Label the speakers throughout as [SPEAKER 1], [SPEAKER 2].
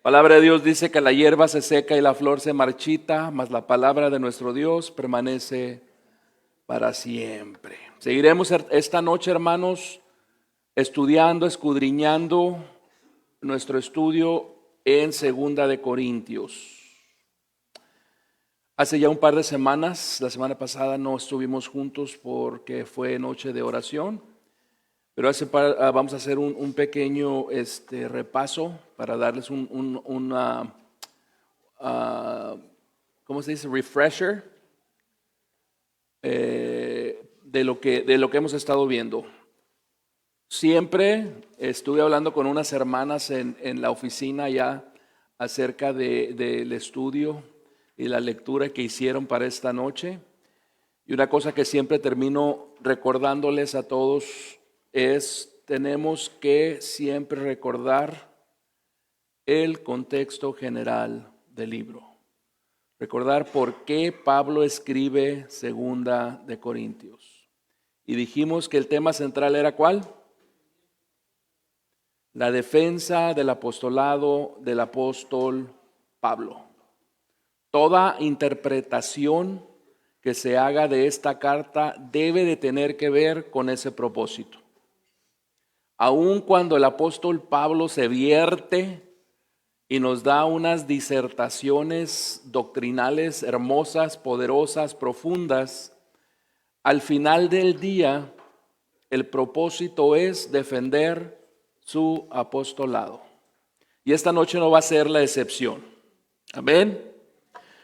[SPEAKER 1] Palabra de Dios dice que la hierba se seca y la flor se marchita, mas la palabra de nuestro Dios permanece para siempre. Seguiremos esta noche, hermanos, estudiando, escudriñando nuestro estudio en Segunda de Corintios. Hace ya un par de semanas, la semana pasada no estuvimos juntos porque fue noche de oración, pero vamos a hacer un pequeño repaso para darles una ¿cómo se dice? Refresher de lo que hemos estado viendo. Siempre estuve hablando con unas hermanas en la oficina ya acerca del estudio y la lectura que hicieron para esta noche. Y una cosa que siempre termino recordándoles a todos es: tenemos que siempre recordar el contexto general del libro. Recordar por qué Pablo escribe Segunda de Corintios. Y dijimos que el tema central era ¿cuál? La defensa del apostolado del apóstol Pablo. Toda interpretación que se haga de esta carta debe de tener que ver con ese propósito. Aun cuando el apóstol Pablo se vierte y nos da unas disertaciones doctrinales hermosas, poderosas, profundas, al final del día el propósito es defender su apostolado. Y esta noche no va a ser la excepción. Amén.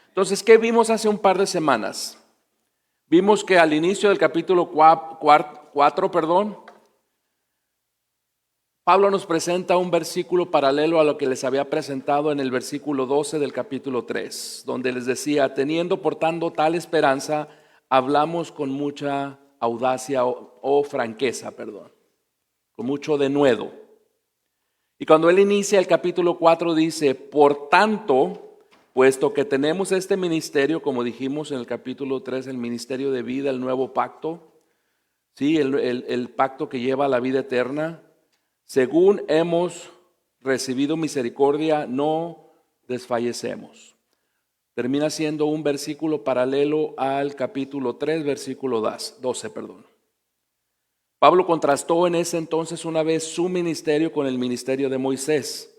[SPEAKER 1] Entonces, ¿qué vimos hace un par de semanas? Vimos que al inicio del capítulo 4, Pablo nos presenta un versículo paralelo a lo que les había presentado en el versículo 12 del capítulo 3, donde les decía: teniendo por tanto tal esperanza, hablamos con mucha audacia o franqueza, con mucho denuedo. Y cuando él inicia el capítulo 4 dice: por tanto, puesto que tenemos este ministerio, como dijimos en el capítulo 3, el ministerio de vida, el nuevo pacto, ¿sí? el pacto que lleva a la vida eterna, según hemos recibido misericordia, no desfallecemos. Termina siendo un versículo paralelo al capítulo 3, versículo 12. Pablo contrastó en ese entonces una vez su ministerio con el ministerio de Moisés.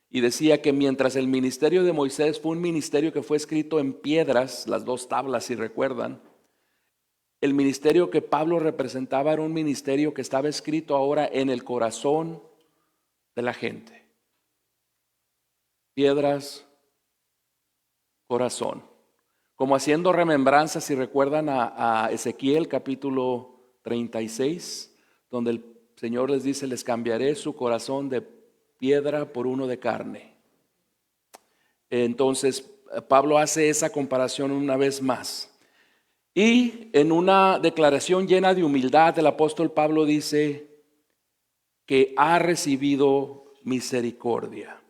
[SPEAKER 1] Y decía que mientras el ministerio de Moisés fue un ministerio que fue escrito en piedras, las 2 tablas si recuerdan, el ministerio que Pablo representaba era un ministerio que estaba escrito ahora en el corazón de la gente. Piedras, corazón. Como haciendo remembranza, si recuerdan a Ezequiel capítulo 36, donde el Señor les dice: les cambiaré su corazón de piedra por uno de carne. Entonces Pablo hace esa comparación una vez más. Y en una declaración llena de humildad, el apóstol Pablo dice que ha recibido misericordia,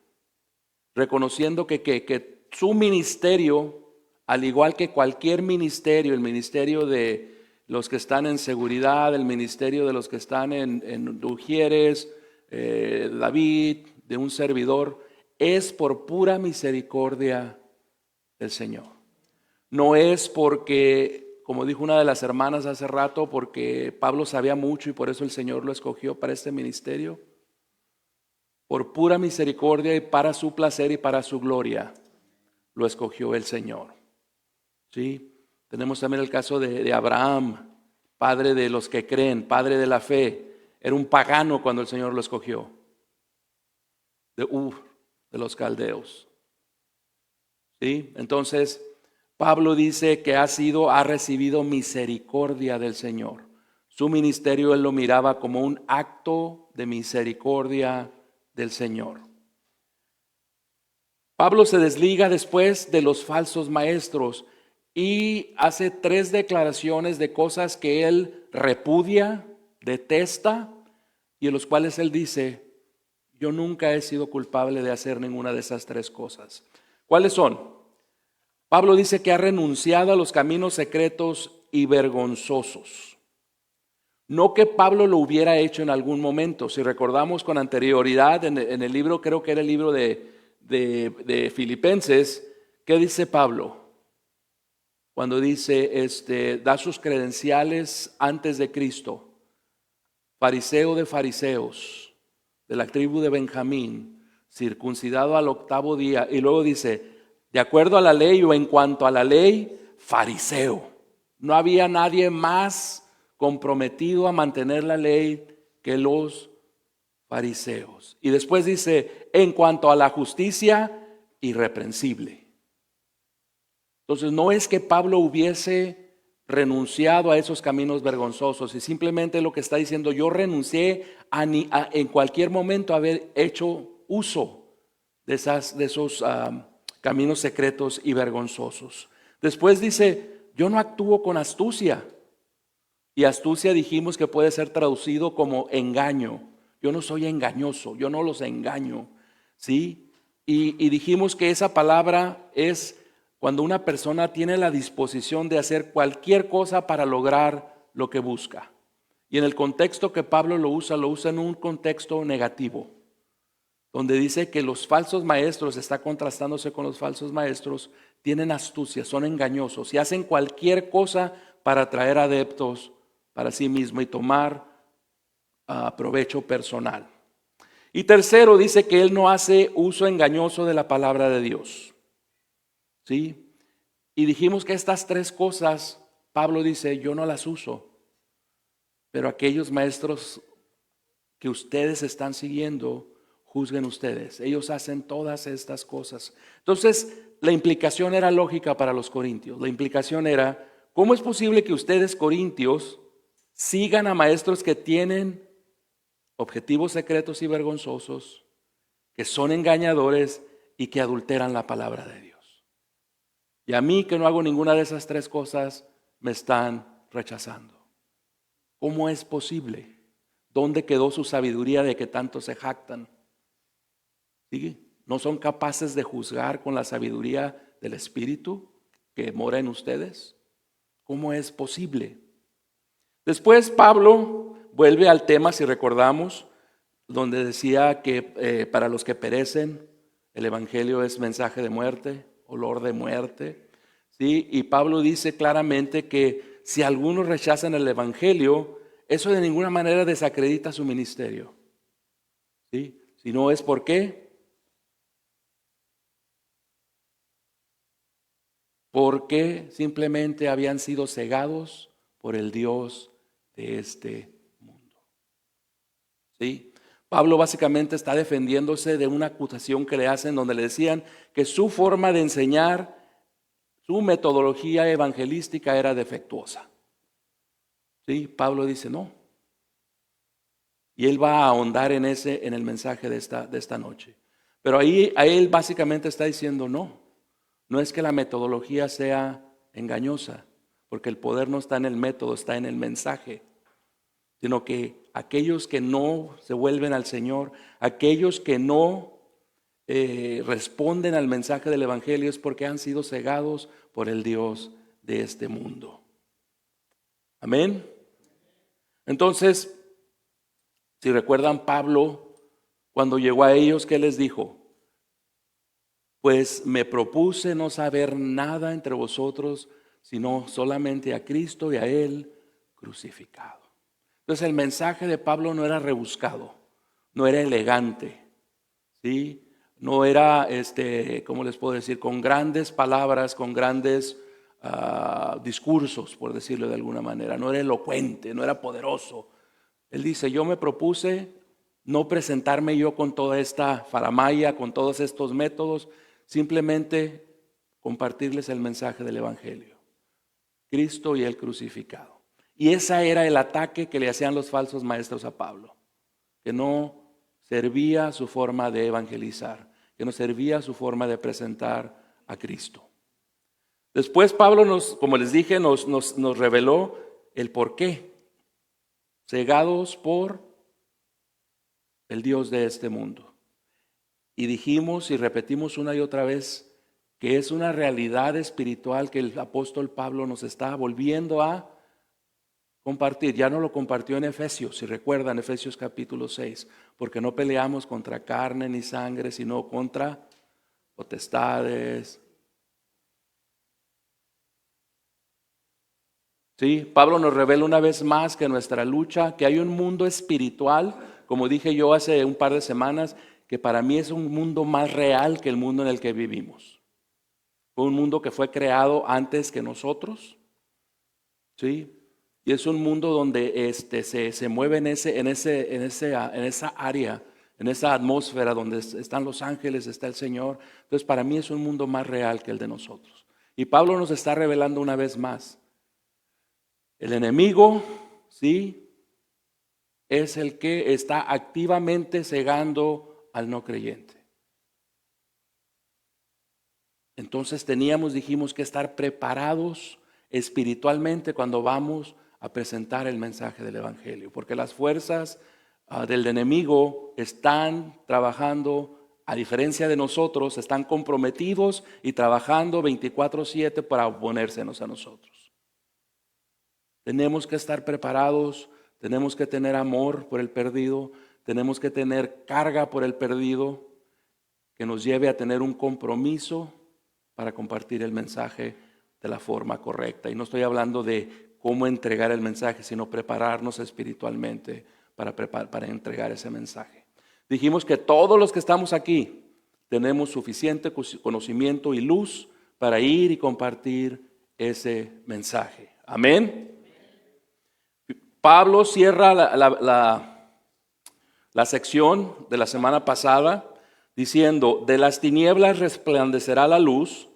[SPEAKER 1] reconociendo que su ministerio, al igual que cualquier ministerio, el ministerio de los que están en seguridad, el ministerio de los que están en Ujieres, David, de un servidor, es por pura misericordia del Señor. No es porque, como dijo una de las hermanas hace rato, porque Pablo sabía mucho y por eso el Señor lo escogió para este ministerio. Por pura misericordia y para su placer y para su gloria lo escogió el Señor. ¿Sí? Tenemos también el caso de Abraham, padre de los que creen, padre de la fe. Era un pagano cuando el Señor lo escogió, de los caldeos. ¿Sí? Entonces Pablo dice que ha recibido misericordia del Señor. Su ministerio él lo miraba como un acto de misericordia del Señor. Pablo se desliga después de los falsos maestros y hace 3 declaraciones de cosas que él repudia, detesta, y en los cuales él dice: yo nunca he sido culpable de hacer ninguna de esas 3 cosas. ¿Cuáles son? Pablo dice que ha renunciado a los caminos secretos y vergonzosos. No que Pablo lo hubiera hecho en algún momento. Si recordamos con anterioridad en el libro, creo que era el libro de de Filipenses, ¿qué dice Pablo? Cuando dice, da sus credenciales antes de Cristo, fariseo de fariseos, de la tribu de Benjamín, circuncidado al 8º día, y luego dice, de acuerdo a la ley o en cuanto a la ley, fariseo. No había nadie más comprometido a mantener la ley que los fariseos. Y después dice, en cuanto a la justicia, irreprensible. Entonces no es que Pablo hubiese renunciado a esos caminos vergonzosos, y simplemente lo que está diciendo, yo renuncié en cualquier momento a haber hecho uso de esos caminos secretos y vergonzosos. Después dice, yo no actúo con astucia, y astucia dijimos que puede ser traducido como engaño. Yo no soy engañoso, yo no los engaño, ¿sí? Y dijimos que esa palabra es cuando una persona tiene la disposición de hacer cualquier cosa para lograr lo que busca. Y en el contexto que Pablo lo usa en un contexto negativo, donde dice que los falsos maestros, está contrastándose con los falsos maestros, tienen astucia, son engañosos y hacen cualquier cosa para atraer adeptos para sí mismo y tomar provecho personal. Y tercero, dice que él no hace uso engañoso de la palabra de Dios. ¿Sí? Y dijimos que estas tres cosas, Pablo dice, yo no las uso, pero aquellos maestros que ustedes están siguiendo, juzguen ustedes. Ellos hacen todas estas cosas. Entonces, la implicación era lógica para los corintios. La implicación era, ¿cómo es posible que ustedes, corintios, sigan a maestros que tienen objetivos secretos y vergonzosos, que son engañadores y que adulteran la palabra de Dios? Y a mí, que no hago ninguna de esas tres cosas, me están rechazando. ¿Cómo es posible? ¿Dónde quedó su sabiduría de que tanto se jactan? ¿Sí? ¿No son capaces de juzgar con la sabiduría del Espíritu que mora en ustedes? ¿Cómo es posible? Después Pablo vuelve al tema, si recordamos, donde decía que para los que perecen, el Evangelio es mensaje de muerte, olor de muerte. ¿Sí? Y Pablo dice claramente que si algunos rechazan el Evangelio, eso de ninguna manera desacredita su ministerio. ¿Sí? Si no es por qué. Porque simplemente habían sido cegados por el Dios de este mundo. ¿Sí? Pablo básicamente está defendiéndose de una acusación que le hacen donde le decían que su forma de enseñar, su metodología evangelística era defectuosa. ¿Sí? Pablo dice no. Y él va a ahondar en el mensaje de esta noche. Pero ahí él básicamente está diciendo no. No es que la metodología sea engañosa, porque el poder no está en el método, está en el mensaje, sino que aquellos que no se vuelven al Señor, aquellos que no responden al mensaje del Evangelio es porque han sido cegados por el Dios de este mundo. Amén. Entonces, si recuerdan, Pablo, cuando llegó a ellos, ¿qué les dijo? Pues me propuse no saber nada entre vosotros, sino solamente a Cristo y a Él crucificado. Entonces el mensaje de Pablo no era rebuscado, no era elegante, ¿sí? No era, ¿cómo les puedo decir? Con grandes palabras, con grandes discursos, por decirlo de alguna manera. No era elocuente, no era poderoso. Él dice, yo me propuse no presentarme yo con toda esta faramaya, con todos estos métodos, simplemente compartirles el mensaje del Evangelio. Cristo y el crucificado. Y ese era el ataque que le hacían los falsos maestros a Pablo, que no servía su forma de evangelizar, que no servía su forma de presentar a Cristo. Después Pablo como les dije, nos reveló el por qué. Cegados por el Dios de este mundo. Y dijimos y repetimos una y otra vez que es una realidad espiritual que el apóstol Pablo nos está volviendo a compartir. Ya no lo compartió en Efesios, si recuerdan, Efesios capítulo 6, porque no peleamos contra carne ni sangre, sino contra potestades. Sí, Pablo nos revela una vez más que nuestra lucha, que hay un mundo espiritual, como dije yo hace un par de semanas, que para mí es un mundo más real que el mundo en el que vivimos. Fue un mundo que fue creado antes que nosotros, ¿sí? Y es un mundo donde se mueve en esa área, en esa atmósfera donde están los ángeles, está el Señor. Entonces, para mí es un mundo más real que el de nosotros. Y Pablo nos está revelando una vez más. El enemigo, ¿sí?, es el que está activamente cegando al no creyente. Entonces dijimos que estar preparados espiritualmente cuando vamos a presentar el mensaje del Evangelio, porque las fuerzas del enemigo están trabajando, a diferencia de nosotros, están comprometidos y trabajando 24/7 para oponérsenos a nosotros. Tenemos que estar preparados, tenemos que tener amor por el perdido, tenemos que tener carga por el perdido, que nos lleve a tener un compromiso para compartir el mensaje de la forma correcta. Y no estoy hablando de cómo entregar el mensaje, sino prepararnos espiritualmente para entregar ese mensaje. Dijimos que todos los que estamos aquí tenemos suficiente conocimiento y luz para ir y compartir ese mensaje. Amén. Pablo cierra la sección de la semana pasada diciendo: de las tinieblas resplandecerá la luz.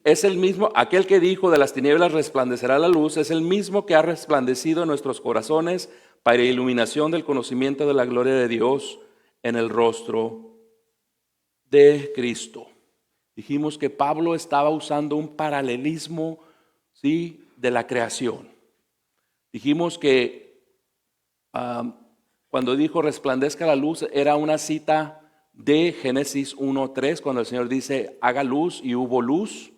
[SPEAKER 1] Es el mismo, aquel que dijo de las tinieblas resplandecerá la luz, es el mismo que ha resplandecido en nuestros corazones para iluminación del conocimiento de la gloria de Dios en el rostro de Cristo. Dijimos que Pablo estaba usando un paralelismo, ¿sí?, de la creación. Dijimos que cuando dijo resplandezca la luz era una cita de Génesis 1:3, cuando el Señor dice haga luz y hubo luz,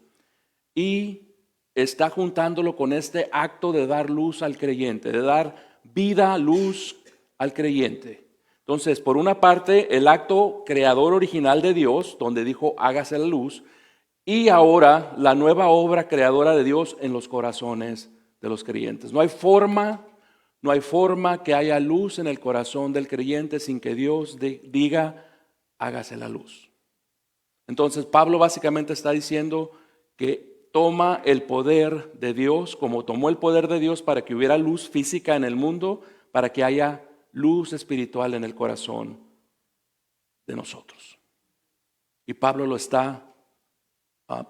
[SPEAKER 1] y está juntándolo con este acto de dar luz al creyente, de dar vida, luz al creyente. Entonces, por una parte, el acto creador original de Dios, donde dijo hágase la luz, y ahora la nueva obra creadora de Dios en los corazones de los creyentes. No hay forma que haya luz en el corazón del creyente sin que Dios diga hágase la luz. Entonces Pablo básicamente está diciendo que toma el poder de Dios, como tomó el poder de Dios para que hubiera luz física en el mundo, para que haya luz espiritual en el corazón de nosotros. Y Pablo lo está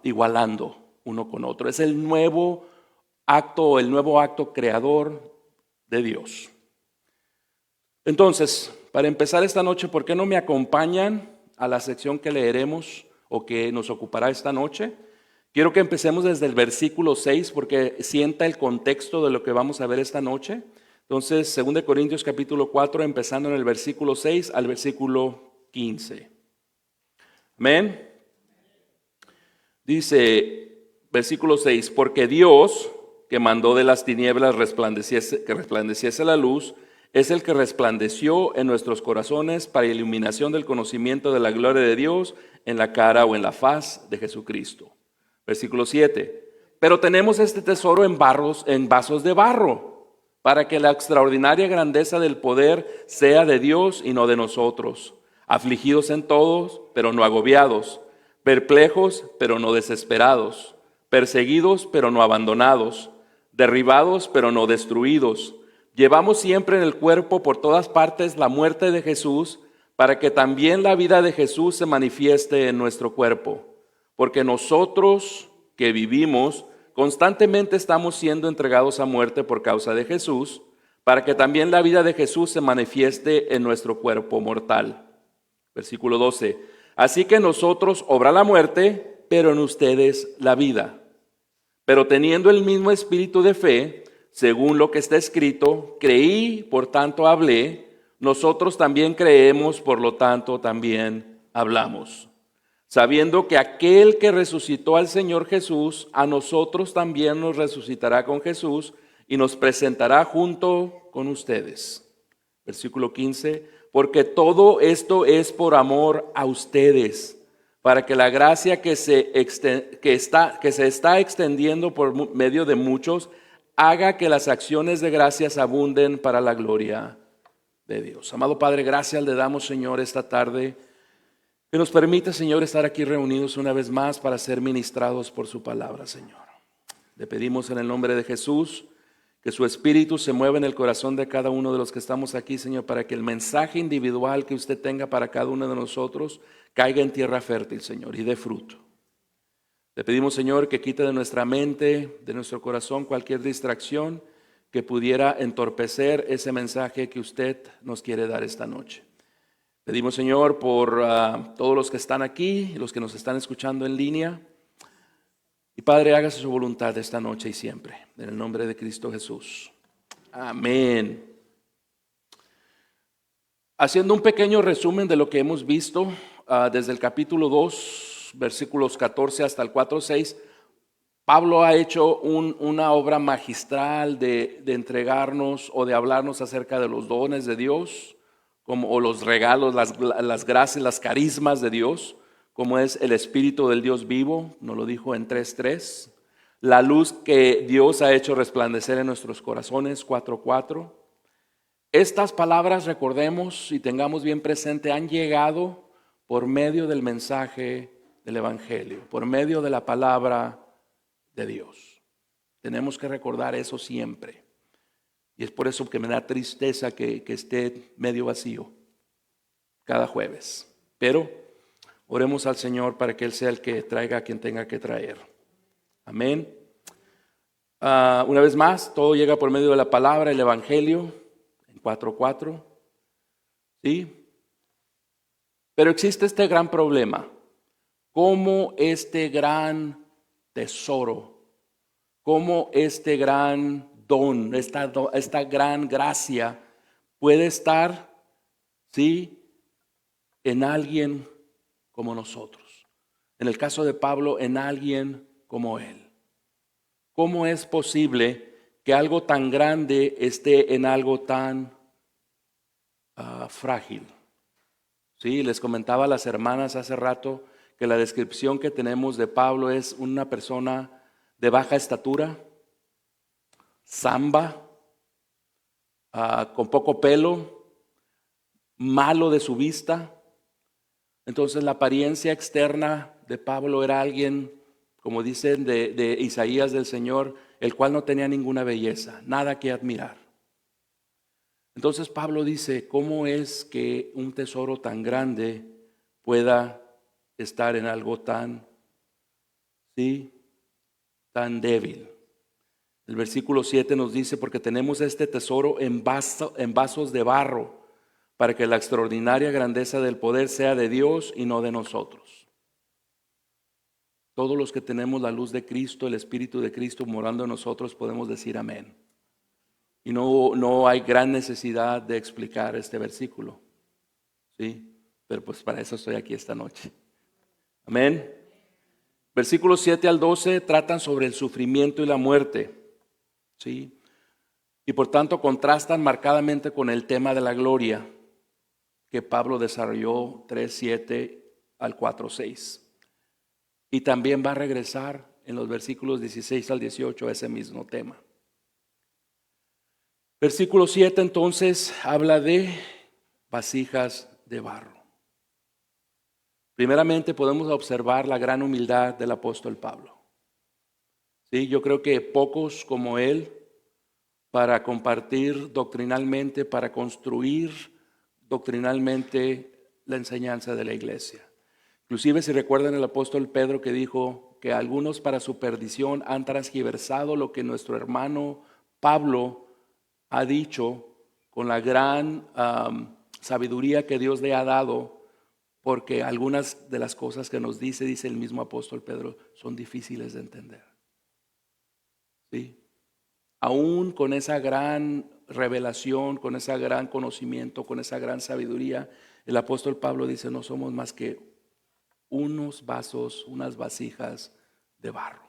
[SPEAKER 1] igualando uno con otro. Es el nuevo acto creador de Dios. Entonces, para empezar esta noche, ¿por qué no me acompañan a la sección que leeremos o que nos ocupará esta noche? Quiero que empecemos desde el versículo 6 porque sienta el contexto de lo que vamos a ver esta noche. Entonces, 2 Corintios capítulo 4, empezando en el versículo 6 al versículo 15. Amén. Dice, versículo 6, porque Dios, que mandó de las tinieblas que resplandeciese la luz, es el que resplandeció en nuestros corazones para iluminación del conocimiento de la gloria de Dios en la cara o en la faz de Jesucristo. Versículo 7, pero tenemos este tesoro en vasos de barro, para que la extraordinaria grandeza del poder sea de Dios y no de nosotros, afligidos en todos, pero no agobiados, perplejos, pero no desesperados, perseguidos, pero no abandonados, derribados, pero no destruidos. Llevamos siempre en el cuerpo por todas partes la muerte de Jesús, para que también la vida de Jesús se manifieste en nuestro cuerpo. Porque nosotros que vivimos constantemente estamos siendo entregados a muerte por causa de Jesús, para que también la vida de Jesús se manifieste en nuestro cuerpo mortal. Versículo 12. Así que nosotros obra la muerte, pero en ustedes la vida. Pero teniendo el mismo espíritu de fe, según lo que está escrito, creí, por tanto hablé, nosotros también creemos, por lo tanto también hablamos. Sabiendo que aquel que resucitó al Señor Jesús, a nosotros también nos resucitará con Jesús y nos presentará junto con ustedes. Versículo 15, porque todo esto es por amor a ustedes, para que la gracia que se está extendiendo por medio de muchos haga que las acciones de gracias abunden para la gloria de Dios. Amado Padre, gracias le damos, Señor, esta tarde, que nos permite, Señor, estar aquí reunidos una vez más para ser ministrados por su palabra, Señor. Le pedimos en el nombre de Jesús que su espíritu se mueva en el corazón de cada uno de los que estamos aquí, Señor, para que el mensaje individual que usted tenga para cada uno de nosotros caiga en tierra fértil, Señor, y dé fruto. Le pedimos, Señor, que quite de nuestra mente, de nuestro corazón, cualquier distracción que pudiera entorpecer ese mensaje que usted nos quiere dar esta noche. Pedimos, Señor, por todos los que están aquí, los que nos están escuchando en línea. Y Padre, hágase su voluntad esta noche y siempre, en el nombre de Cristo Jesús. Amén. Haciendo un pequeño resumen de lo que hemos visto desde el capítulo 2, versículos 14 hasta el 4:6, Pablo ha hecho una obra magistral de entregarnos o de hablarnos acerca de los dones de Dios, o los regalos, las gracias, las carismas de Dios, como es el Espíritu del Dios vivo, nos lo dijo en 3:3, la luz que Dios ha hecho resplandecer en nuestros corazones, 4:4. Estas palabras, recordemos y tengamos bien presente, han llegado por medio del mensaje del Evangelio, por medio de la palabra de Dios. Tenemos que recordar eso siempre. Y es por eso que me da tristeza que esté medio vacío cada jueves. Pero oremos al Señor para que Él sea el que traiga a quien tenga que traer. Amén. Una vez más, todo llega por medio de la palabra, el Evangelio, en 4:4. ¿Sí? Pero existe este gran problema. ¿Cómo este gran tesoro, cómo este gran don, esta gran gracia puede estar, ¿sí?, en alguien como nosotros? En el caso de Pablo, en alguien como él. ¿Cómo es posible que algo tan grande esté en algo tan frágil? Sí, les comentaba a las hermanas hace rato que la descripción que tenemos de Pablo es una persona de baja estatura, zamba, con poco pelo, malo de su vista. Entonces la apariencia externa de Pablo era alguien, como dicen de Isaías del Señor, el cual no tenía ninguna belleza, nada que admirar. Entonces Pablo dice, ¿cómo es que un tesoro tan grande pueda estar en algo tan débil? El versículo 7 nos dice, porque tenemos este tesoro en vasos de barro, para que la extraordinaria grandeza del poder sea de Dios y no de nosotros. Todos los que tenemos la luz de Cristo, el Espíritu de Cristo morando en nosotros, podemos decir amén. Y no hay gran necesidad de explicar este versículo, ¿sí? Pero pues para eso estoy aquí esta noche. Amén. Versículos 7 al 12 tratan sobre el sufrimiento y la muerte, ¿sí? Y por tanto contrastan marcadamente con el tema de la gloria que Pablo desarrolló 3:7 al 4:6. Y también va a regresar en los versículos 16 al 18 a ese mismo tema. Versículo 7 entonces habla de vasijas de barro. Primeramente podemos observar la gran humildad del apóstol Pablo. Sí, yo creo que pocos como él, para compartir doctrinalmente, para construir doctrinalmente la enseñanza de la iglesia. Inclusive si recuerdan el apóstol Pedro que dijo que algunos para su perdición han transgiversado lo que nuestro hermano Pablo ha dicho con la gran sabiduría que Dios le ha dado, porque algunas de las cosas que nos dice el mismo apóstol Pedro, son difíciles de entender. ¿Sí? Aún con esa gran revelación, con ese gran conocimiento, con esa gran sabiduría, el apóstol Pablo dice, no somos más que unos vasos, unas vasijas de barro.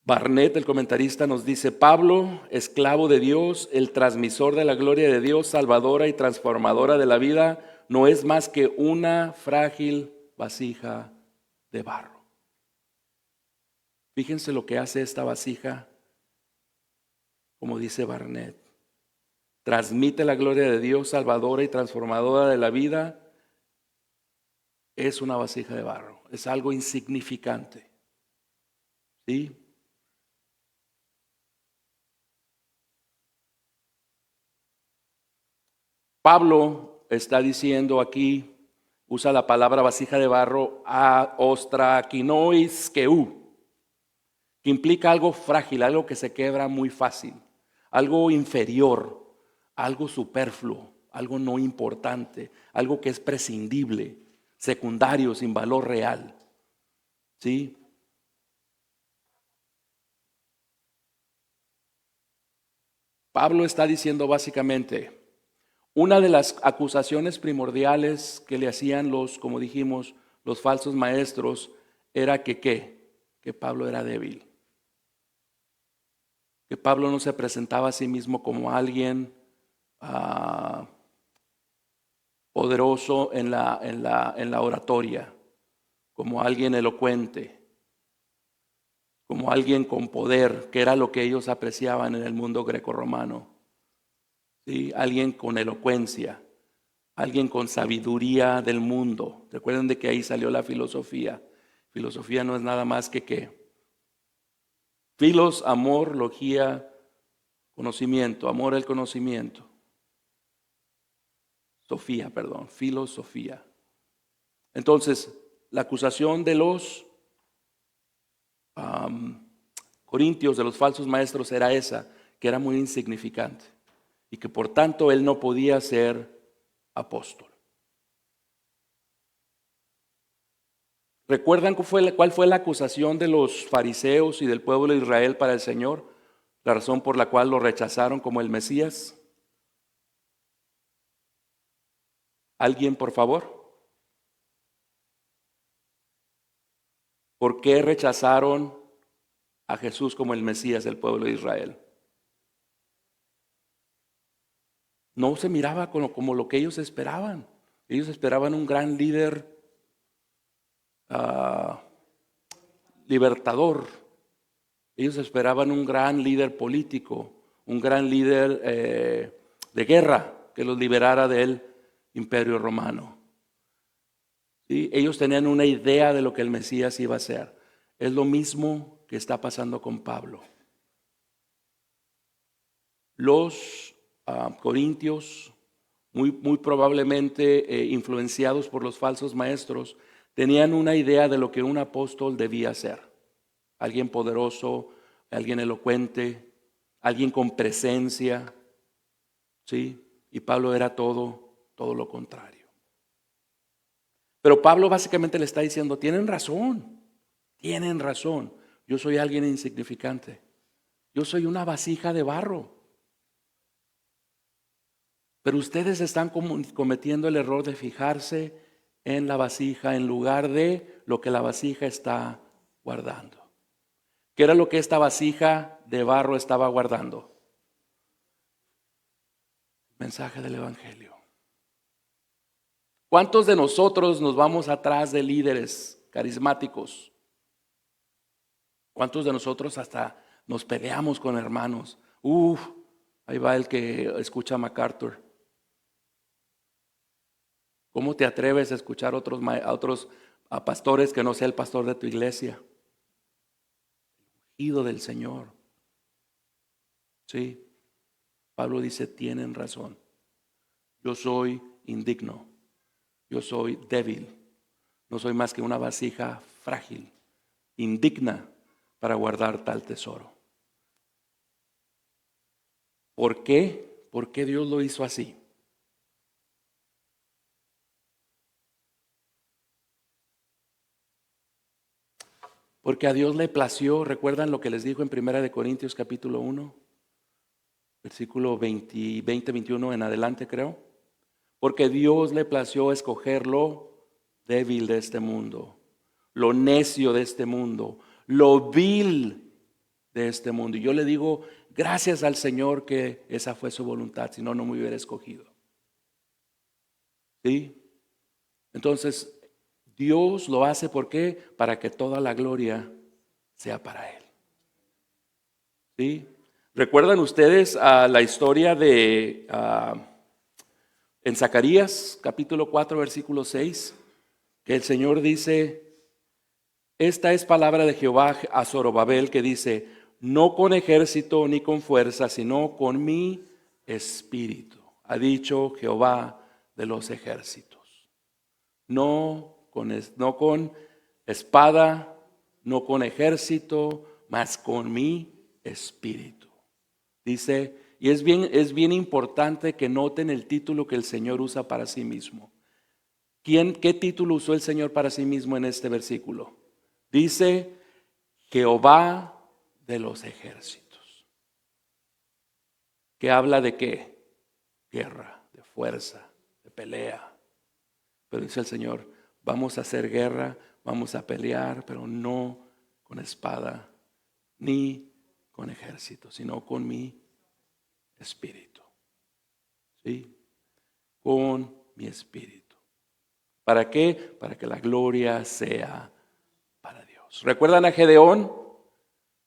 [SPEAKER 1] Barnett, el comentarista, nos dice, Pablo, esclavo de Dios, el transmisor de la gloria de Dios, salvadora y transformadora de la vida, no es más que una frágil vasija de barro. Fíjense lo que hace esta vasija, como dice Barnett. Transmite la gloria de Dios, salvadora y transformadora de la vida. Es una vasija de barro, es algo insignificante. ¿Sí? Pablo está diciendo aquí, usa la palabra vasija de barro, ostraquinoiskeu, que implica algo frágil, algo que se quebra muy fácil, algo inferior, algo superfluo, algo no importante, algo que es prescindible, secundario, sin valor real. ¿Sí? Pablo está diciendo básicamente, una de las acusaciones primordiales que le hacían los, como dijimos, los falsos maestros, era que ¿qué? Que Pablo era débil. Que Pablo no se presentaba a sí mismo como alguien poderoso en la oratoria, como alguien elocuente, como alguien con poder, que era lo que ellos apreciaban en el mundo grecorromano. ¿Sí? Alguien con elocuencia, alguien con sabiduría del mundo. Recuerden de que ahí salió la filosofía. Filosofía no es nada más que qué. Filos, amor, logía, conocimiento. Amor, el conocimiento. Sofía, perdón, filosofía. Entonces, la acusación de los corintios, de los falsos maestros, era esa, que era muy insignificante y que por tanto él no podía ser apóstol. ¿Recuerdan cuál fue la acusación de los fariseos y del pueblo de Israel para el Señor? La razón por la cual lo rechazaron como el Mesías. ¿Alguien, por favor? ¿Por qué rechazaron a Jesús como el Mesías del pueblo de Israel? No se miraba como lo que ellos esperaban. Ellos esperaban un gran líder libertador. Ellos esperaban un gran líder político, un gran líder de guerra que los liberara del imperio romano. ¿Sí? Ellos tenían una idea de lo que el Mesías iba a hacer. Es lo mismo que está pasando con Pablo. Los corintios, muy probablemente influenciados por los falsos maestros, tenían una idea de lo que un apóstol debía ser. Alguien poderoso, alguien elocuente, alguien con presencia, ¿sí? Y Pablo era todo lo contrario. Pero Pablo básicamente le está diciendo, tienen razón, yo soy alguien insignificante, yo soy una vasija de barro. Pero ustedes están cometiendo el error de fijarse en la vasija en lugar de lo que la vasija está guardando. ¿Qué era lo que esta vasija de barro estaba guardando? El mensaje del Evangelio. ¿Cuántos de nosotros nos vamos atrás de líderes carismáticos? ¿Cuántos de nosotros hasta nos peleamos con hermanos? Ahí va el que escucha a MacArthur. ¿Cómo te atreves a escuchar a otros pastores que no sea el pastor de tu iglesia? Ungido del Señor. Sí. Pablo dice, tienen razón. Yo soy indigno. Yo soy débil. No soy más que una vasija frágil, indigna para guardar tal tesoro. ¿Por qué? ¿Por qué Dios lo hizo así? Porque a Dios le plació, ¿recuerdan lo que les dijo en 1 Corintios capítulo 1? Versículo 20, 21 en adelante creo. Porque Dios le plació escoger lo débil de este mundo, lo necio de este mundo, lo vil de este mundo. Y yo le digo, gracias al Señor que esa fue su voluntad, si no, no me hubiera escogido. ¿Sí? Entonces, Dios lo hace, ¿por qué? Para que toda la gloria sea para Él. ¿Sí? ¿Recuerdan ustedes la historia de en Zacarías capítulo 4 versículo 6? Que el Señor dice, esta es palabra de Jehová a Zorobabel, que dice, no con ejército ni con fuerza, sino con mi espíritu, ha dicho Jehová de los ejércitos. No con espada, no con ejército, mas con mi espíritu. Dice, y es bien importante que noten el título que el Señor usa para sí mismo. ¿Qué título usó el Señor para sí mismo en este versículo? Dice, Jehová de los ejércitos. ¿Que habla de qué? Guerra, de fuerza, de pelea. Pero dice el Señor, vamos a hacer guerra, vamos a pelear, pero no con espada ni con ejército, sino con mi espíritu. ¿Sí? Con mi espíritu. ¿Para qué? Para que la gloria sea para Dios. ¿Recuerdan a Gedeón?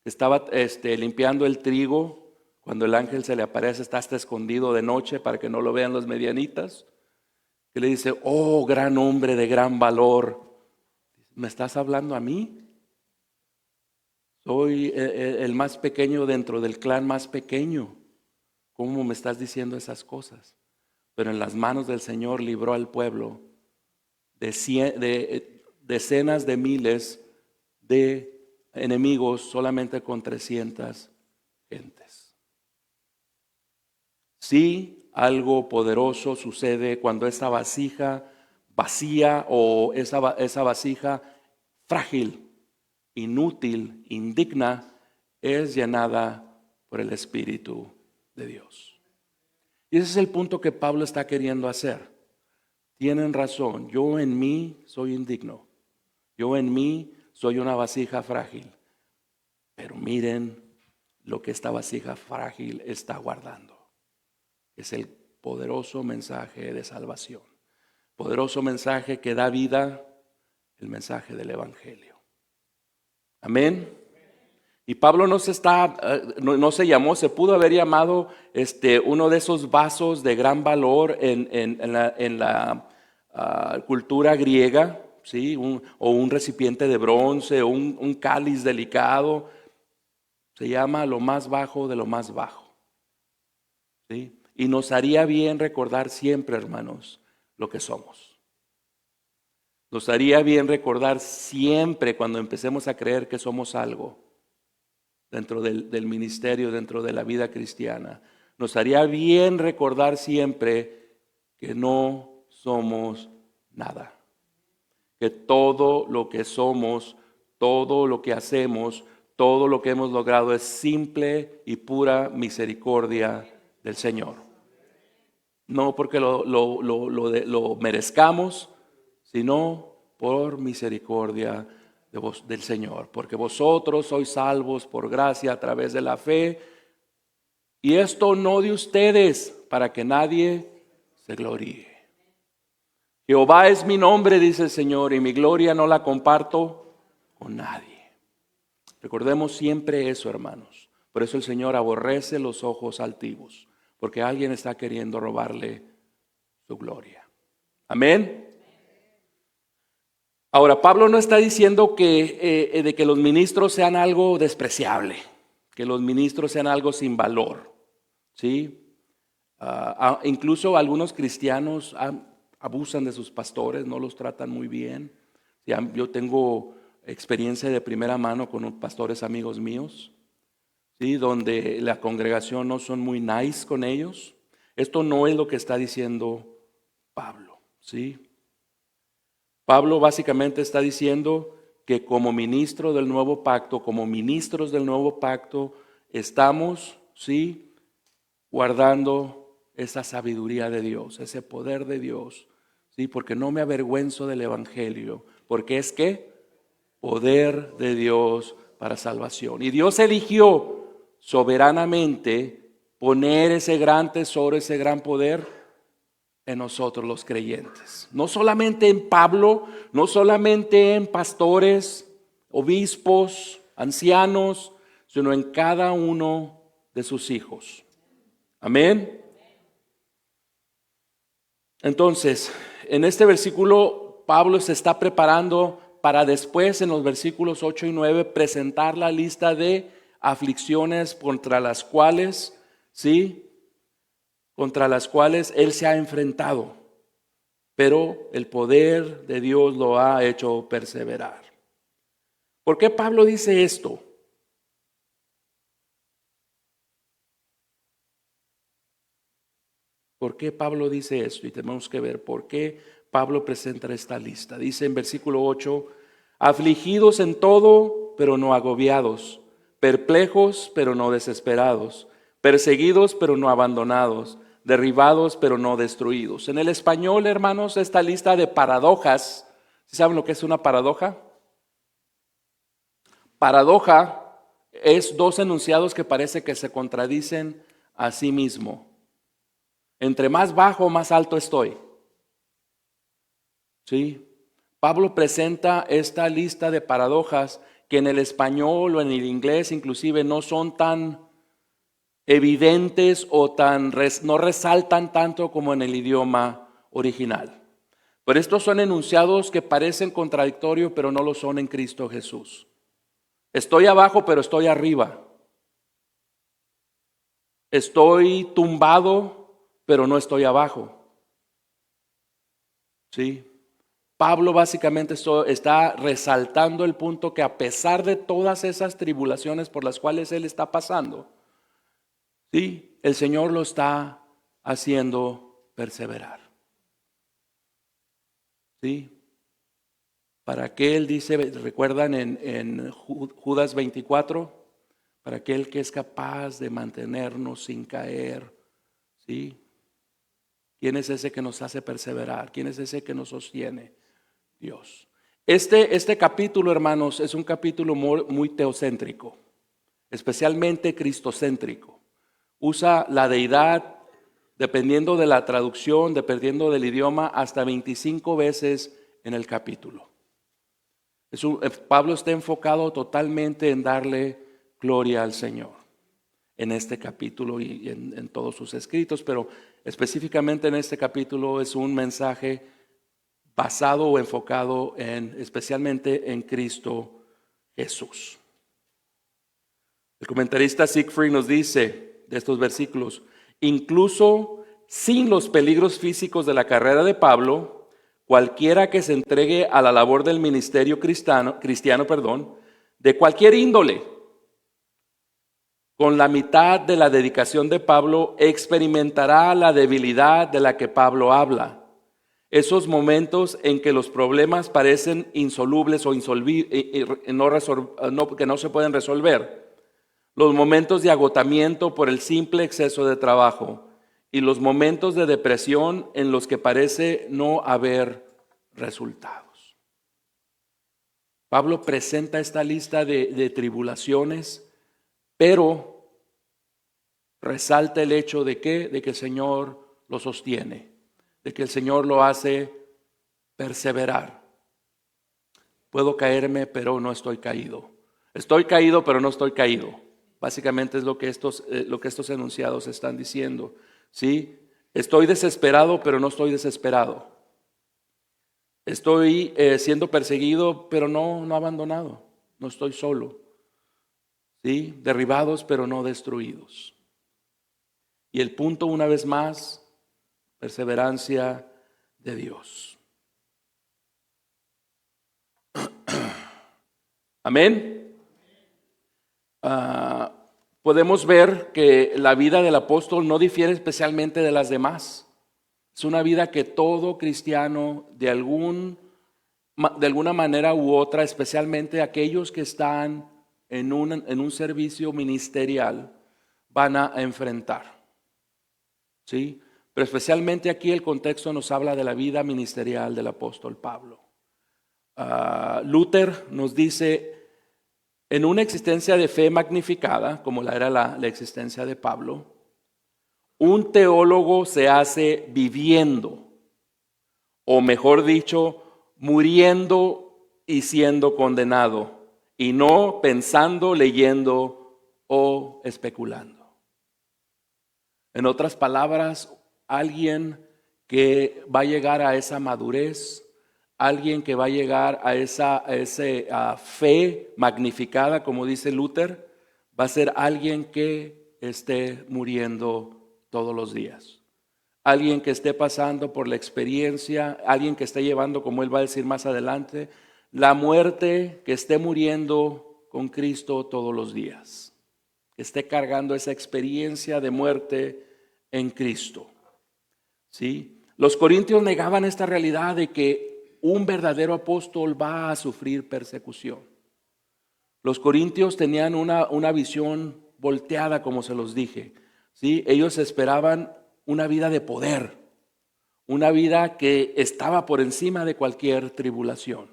[SPEAKER 1] Que estaba limpiando el trigo. Cuando el ángel se le aparece, está hasta escondido de noche para que no lo vean los medianitas. Que le dice, oh gran hombre de gran valor, ¿me estás hablando a mí? Soy el más pequeño dentro del clan más pequeño. ¿Cómo me estás diciendo esas cosas? Pero en las manos del Señor libró al pueblo de decenas de miles de enemigos solamente con 300 gentes. Sí, algo poderoso sucede cuando esa vasija vacía o esa vasija frágil, inútil, indigna, es llenada por el Espíritu de Dios. Y ese es el punto que Pablo está queriendo hacer. Tienen razón, yo en mí soy indigno, yo en mí soy una vasija frágil, pero miren lo que esta vasija frágil está guardando. Es el poderoso mensaje de salvación, poderoso mensaje que da vida, el mensaje del Evangelio. Amén. Y Pablo no se llamó, se pudo haber llamado uno de esos vasos de gran valor en la cultura griega, ¿sí? O un recipiente de bronce, o un cáliz delicado. Se llama lo más bajo de lo más bajo, ¿sí? Y nos haría bien recordar siempre, hermanos, lo que somos. Nos haría bien recordar siempre cuando empecemos a creer que somos algo dentro del ministerio, dentro de la vida cristiana. Nos haría bien recordar siempre que no somos nada. Que todo lo que somos, todo lo que hacemos, todo lo que hemos logrado es simple y pura misericordia del Señor. No porque lo merezcamos, sino por misericordia del Señor. Porque vosotros sois salvos por gracia a través de la fe. Y esto no de ustedes, para que nadie se gloríe. Jehová es mi nombre, dice el Señor, y mi gloria no la comparto con nadie. Recordemos siempre eso, hermanos. Por eso el Señor aborrece los ojos altivos, porque alguien está queriendo robarle su gloria. Amén. Ahora, Pablo no está diciendo de que los ministros sean algo despreciable, que los ministros sean algo sin valor, ¿sí? Incluso algunos cristianos abusan de sus pastores, no los tratan muy bien. Yo tengo experiencia de primera mano con pastores amigos míos, ¿sí? Donde la congregación no son muy nice con ellos. Esto no es lo que está diciendo Pablo, ¿sí? Pablo básicamente está diciendo que como ministro del nuevo pacto, como ministros del nuevo pacto, estamos, ¿sí?, guardando esa sabiduría de Dios, ese poder de Dios, ¿sí? Porque no me avergüenzo del Evangelio, porque es que poder de Dios para salvación. Y Dios eligió soberanamente poner ese gran tesoro, ese gran poder en nosotros los creyentes. No solamente en Pablo, no solamente en pastores, obispos, ancianos, sino en cada uno de sus hijos. Amén. Entonces, en este versículo, Pablo se está preparando para después, en los versículos 8 y 9, presentar la lista de aflicciones contra las cuales, ¿sí? Contra las cuales él se ha enfrentado, pero el poder de Dios lo ha hecho perseverar. ¿Por qué Pablo dice esto? ¿Por qué Pablo dice esto? Y tenemos que ver por qué Pablo presenta esta lista. Dice en versículo 8, afligidos en todo, pero no agobiados, perplejos, pero no desesperados, perseguidos, pero no abandonados, derribados, pero no destruidos. En el español, hermanos, esta lista de paradojas, ¿sí saben lo que es una paradoja? Paradoja es dos enunciados que parece que se contradicen a sí mismo. Entre más bajo, más alto estoy. ¿Sí? Pablo presenta esta lista de paradojas que en el español o en el inglés inclusive no son tan evidentes o no resaltan tanto como en el idioma original. Pero estos son enunciados que parecen contradictorios, pero no lo son en Cristo Jesús. Estoy abajo, pero estoy arriba. Estoy tumbado, pero no estoy abajo. ¿Sí? Pablo básicamente está resaltando el punto que a pesar de todas esas tribulaciones por las cuales él está pasando, ¿sí? El Señor lo está haciendo perseverar. ¿Sí? Para aquel, dice, recuerdan en Judas 24, para aquel que es capaz de mantenernos sin caer, ¿sí? ¿Quién es ese que nos hace perseverar? ¿Quién es ese que nos sostiene? Dios. Este capítulo, hermanos, es un capítulo muy teocéntrico, especialmente cristocéntrico. Usa la deidad, dependiendo de la traducción, dependiendo del idioma, hasta 25 veces en el capítulo. Pablo está enfocado totalmente en darle gloria al Señor en este capítulo y en todos sus escritos, pero específicamente en este capítulo es un mensaje basado o enfocado especialmente en Cristo Jesús. El comentarista Siegfried nos dice de estos versículos, incluso sin los peligros físicos de la carrera de Pablo, cualquiera que se entregue a la labor del ministerio cristiano, de cualquier índole, con la mitad de la dedicación de Pablo, experimentará la debilidad de la que Pablo habla. Esos momentos en que los problemas parecen insolubles o que no se pueden resolver. Los momentos de agotamiento por el simple exceso de trabajo y los momentos de depresión en los que parece no haber resultados. Pablo presenta esta lista de tribulaciones, pero resalta el hecho de que el Señor lo sostiene, de que el Señor lo hace perseverar. Puedo caerme, pero no estoy caído. Estoy caído, pero no estoy caído. Básicamente es lo que estos enunciados están diciendo. ¿Sí? Estoy desesperado, pero no estoy desesperado. Estoy siendo perseguido, pero no abandonado. No estoy solo. ¿Sí? Derribados, pero no destruidos. Y el punto, una vez más, perseverancia de Dios. Amén. Podemos ver que la vida del apóstol no difiere especialmente de las demás. Es una vida que todo cristiano de alguna manera u otra, especialmente aquellos que están en un servicio ministerial, van a enfrentar. ¿Sí? Pero especialmente aquí el contexto nos habla de la vida ministerial del apóstol Pablo. Luther nos dice, en una existencia de fe magnificada, como era la existencia de Pablo, Un teólogo se hace viviendo, o mejor dicho, muriendo y siendo condenado, y no pensando, leyendo o especulando. En otras palabras, alguien que va a llegar a esa madurez, alguien que va a llegar a esa fe magnificada, como dice Luther, va a ser alguien que esté muriendo todos los días. Alguien que esté pasando por la experiencia, alguien que esté llevando, como él va a decir más adelante, la muerte, que esté muriendo con Cristo todos los días, que esté cargando esa experiencia de muerte en Cristo. ¿Sí? Los corintios negaban esta realidad de que un verdadero apóstol va a sufrir persecución. Los corintios tenían una visión volteada, como se los dije. ¿Sí? Ellos esperaban una vida de poder, una vida que estaba por encima de cualquier tribulación.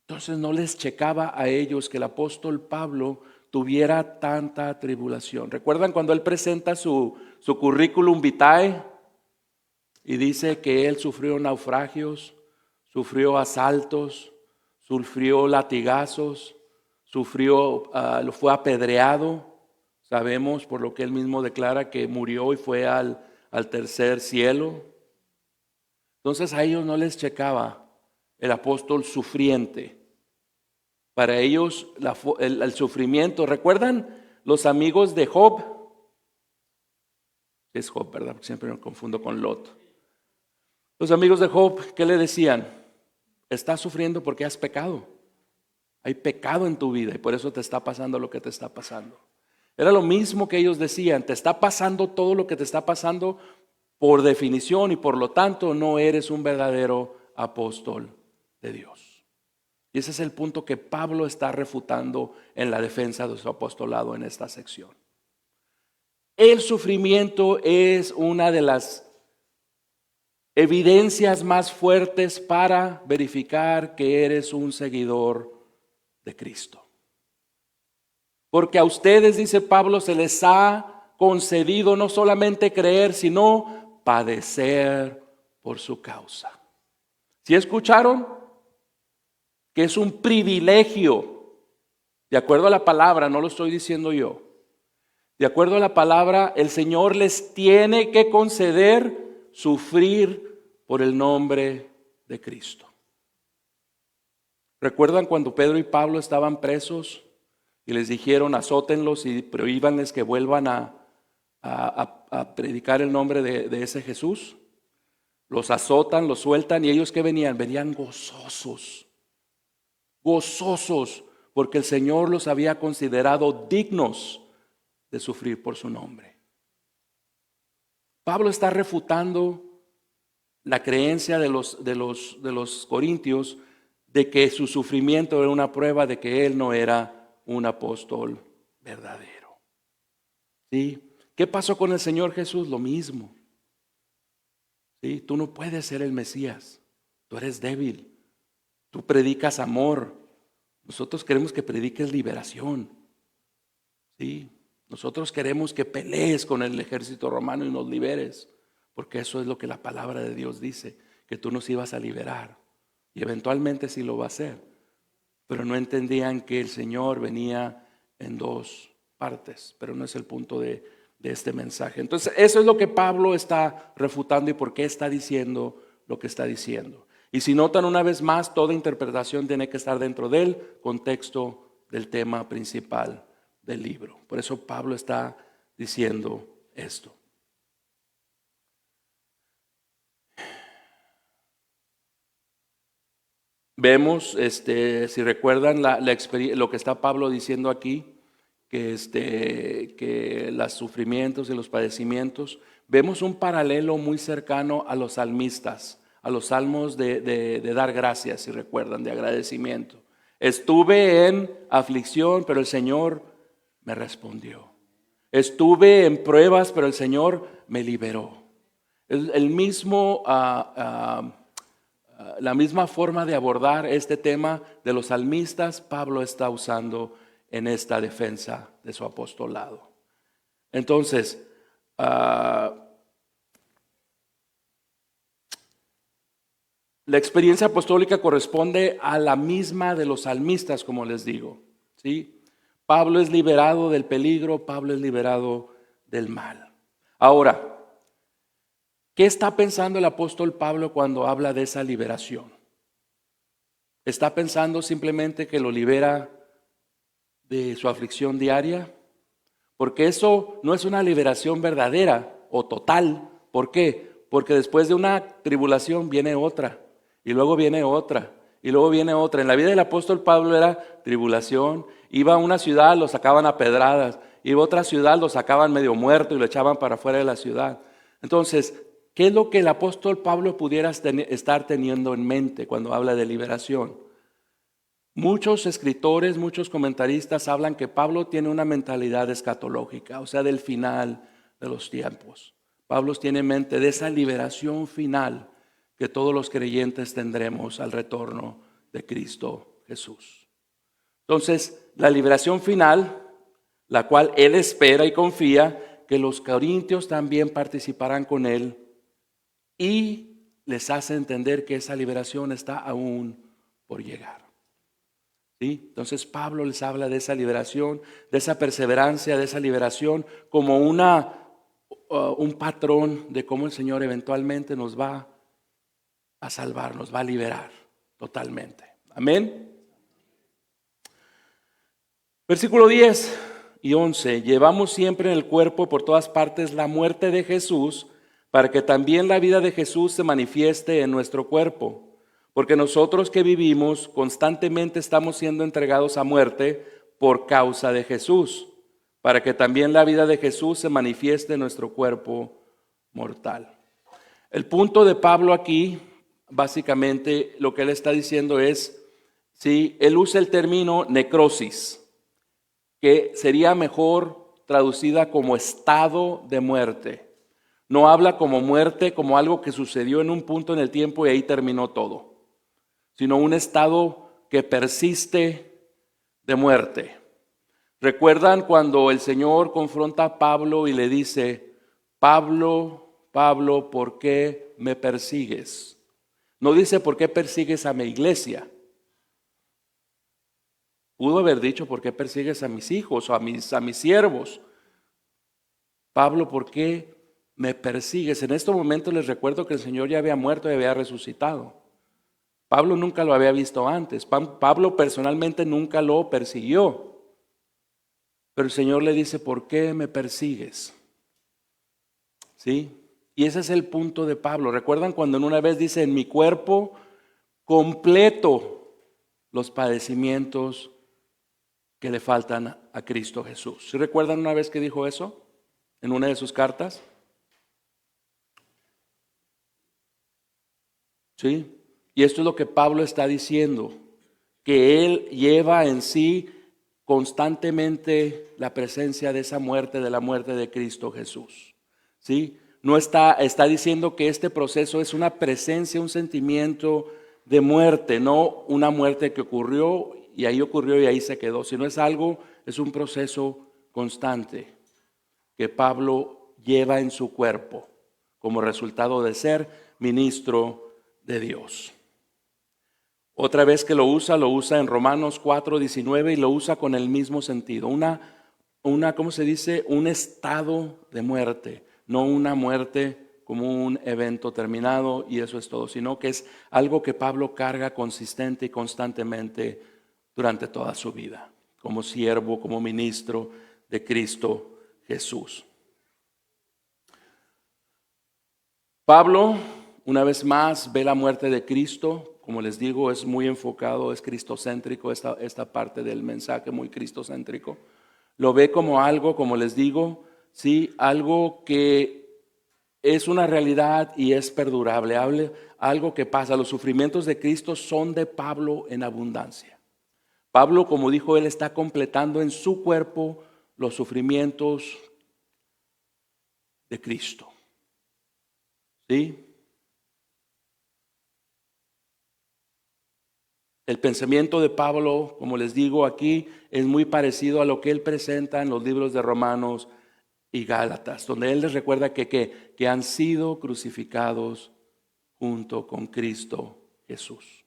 [SPEAKER 1] Entonces no les checaba a ellos que el apóstol Pablo tuviera tanta tribulación. ¿Recuerdan cuando él presenta su currículum vitae y dice que él sufrió naufragios, sufrió asaltos, sufrió latigazos, fue apedreado? Sabemos por lo que él mismo declara que murió y fue al tercer cielo. Entonces a ellos no les checaba el apóstol sufriente. Para ellos el sufrimiento. ¿Recuerdan los amigos de Job? Es Job, ¿verdad? Porque siempre me confundo con Lot. Los amigos de Job, ¿qué le decían? Estás sufriendo porque has pecado. Hay pecado en tu vida y por eso te está pasando lo que te está pasando. Era lo mismo que ellos decían, te está pasando todo lo que te está pasando por definición y por lo tanto no eres un verdadero apóstol de Dios. Y ese es el punto que Pablo está refutando en la defensa de su apostolado en esta sección. El sufrimiento es una de las evidencias más fuertes para verificar que eres un seguidor de Cristo. Porque a ustedes, dice Pablo, se les ha concedido no solamente creer, sino padecer por su causa. ¿Sí escucharon? Que es un privilegio, de acuerdo a la palabra, no lo estoy diciendo yo. De acuerdo a la palabra, el Señor les tiene que conceder sufrir por el nombre de Cristo. ¿Recuerdan cuando Pedro y Pablo estaban presos y les dijeron azótenlos y prohíbanles que vuelvan a predicar el nombre de ese Jesús? Los azotan, los sueltan y ellos ¿qué venían? Venían gozosos, porque el Señor los había considerado dignos de sufrir por su nombre. Pablo está refutando la creencia de los corintios de que su sufrimiento era una prueba de que él no era un apóstol verdadero. ¿Sí? ¿Qué pasó con el Señor Jesús? Lo mismo. ¿Sí? Tú no puedes ser el Mesías. Tú eres débil. Tú predicas amor. Nosotros queremos que prediques liberación. ¿Sí? Nosotros queremos que pelees con el ejército romano y nos liberes. Porque eso es lo que la palabra de Dios dice. Que tú nos ibas a liberar. Y eventualmente sí lo va a hacer. Pero no entendían que el Señor venía en dos partes, pero no es el punto de este mensaje. Entonces, eso es lo que Pablo está refutando y por qué está diciendo lo que está diciendo. Y si notan una vez más, toda interpretación tiene que estar dentro del contexto del tema principal del libro. Por eso Pablo está diciendo esto. Vemos, si recuerdan lo que está Pablo diciendo aquí, que los sufrimientos y los padecimientos, vemos un paralelo muy cercano a los salmistas, a los salmos de dar gracias, si recuerdan, de agradecimiento. Estuve en aflicción, pero el Señor me respondió. Estuve en pruebas, pero el Señor me liberó. La misma forma de abordar este tema de los salmistas, Pablo está usando en esta defensa de su apostolado. Entonces, ah, la experiencia apostólica corresponde a la misma de los salmistas, como les digo, ¿sí? Pablo es liberado del peligro, Pablo es liberado del mal. Ahora, ¿qué está pensando el apóstol Pablo cuando habla de esa liberación? ¿Está pensando simplemente que lo libera de su aflicción diaria? Porque eso no es una liberación verdadera o total. ¿Por qué? Porque después de una tribulación viene otra, y luego viene otra, y luego viene otra. En la vida del apóstol Pablo era tribulación. Iba a una ciudad, lo sacaban a pedradas. Iba a otra ciudad, lo sacaban medio muerto y lo echaban para afuera de la ciudad. Entonces, ¿qué es lo que el apóstol Pablo pudiera estar teniendo en mente cuando habla de liberación? Muchos escritores, muchos comentaristas hablan que Pablo tiene una mentalidad escatológica, o sea, del final de los tiempos. Pablo tiene en mente de esa liberación final que todos los creyentes tendremos al retorno de Cristo Jesús. Entonces, la liberación final, la cual él espera y confía que los corintios también participarán con él, y les hace entender que esa liberación está aún por llegar. ¿Sí? Entonces Pablo les habla de esa liberación, de esa perseverancia, de esa liberación como un patrón de cómo el Señor eventualmente nos va a salvar, nos va a liberar totalmente. Amén. Versículo 10 y 11. Llevamos siempre en el cuerpo por todas partes la muerte de Jesús, para que también la vida de Jesús se manifieste en nuestro cuerpo. Porque nosotros que vivimos constantemente estamos siendo entregados a muerte por causa de Jesús, para que también la vida de Jesús se manifieste en nuestro cuerpo mortal. El punto de Pablo aquí, básicamente lo que él está diciendo es, sí, él usa el término necrosis, que sería mejor traducida como estado de muerte. No habla como muerte, como algo que sucedió en un punto en el tiempo y ahí terminó todo, sino un estado que persiste de muerte. ¿Recuerdan cuando el Señor confronta a Pablo y le dice, Pablo, Pablo, ¿por qué me persigues? No dice, ¿por qué persigues a mi iglesia? Pudo haber dicho, ¿por qué persigues a mis hijos o a mis siervos? Pablo, ¿por qué me persigues? En estos momentos les recuerdo que el Señor ya había muerto y había resucitado. Pablo nunca lo había visto antes. Pablo personalmente nunca lo persiguió. Pero el Señor le dice, ¿por qué me persigues? ¿Sí? Y ese es el punto de Pablo. ¿Recuerdan cuando en una vez dice, en mi cuerpo completo los padecimientos que le faltan a Cristo Jesús? ¿Sí recuerdan una vez que dijo eso en una de sus cartas? ¿Sí? Y esto es lo que Pablo está diciendo, que él lleva en sí constantemente la presencia de esa muerte, de la muerte de Cristo Jesús. ¿Sí? No está diciendo que este proceso es una presencia, un sentimiento de muerte, no una muerte que ocurrió y ahí se quedó, sino es un proceso constante que Pablo lleva en su cuerpo como resultado de ser ministro de Dios. Otra vez que lo usa en Romanos 4:19 y lo usa con el mismo sentido. ¿Cómo se dice? Un estado de muerte, no una muerte como un evento terminado y eso es todo, sino que es algo que Pablo carga consistente y constantemente durante toda su vida, como siervo, como ministro de Cristo Jesús. Pablo, una vez más, ve la muerte de Cristo. Como les digo, es muy enfocado, es cristocéntrico, esta parte del mensaje muy cristocéntrico. Lo ve como algo, como les digo, sí, algo que es una realidad y es perdurable, algo que pasa. Los sufrimientos de Cristo son de Pablo en abundancia. Pablo, como dijo él, está completando en su cuerpo los sufrimientos de Cristo. ¿Sí? El pensamiento de Pablo, como les digo aquí, es muy parecido a lo que él presenta en los libros de Romanos y Gálatas, donde él les recuerda que han sido crucificados junto con Cristo Jesús.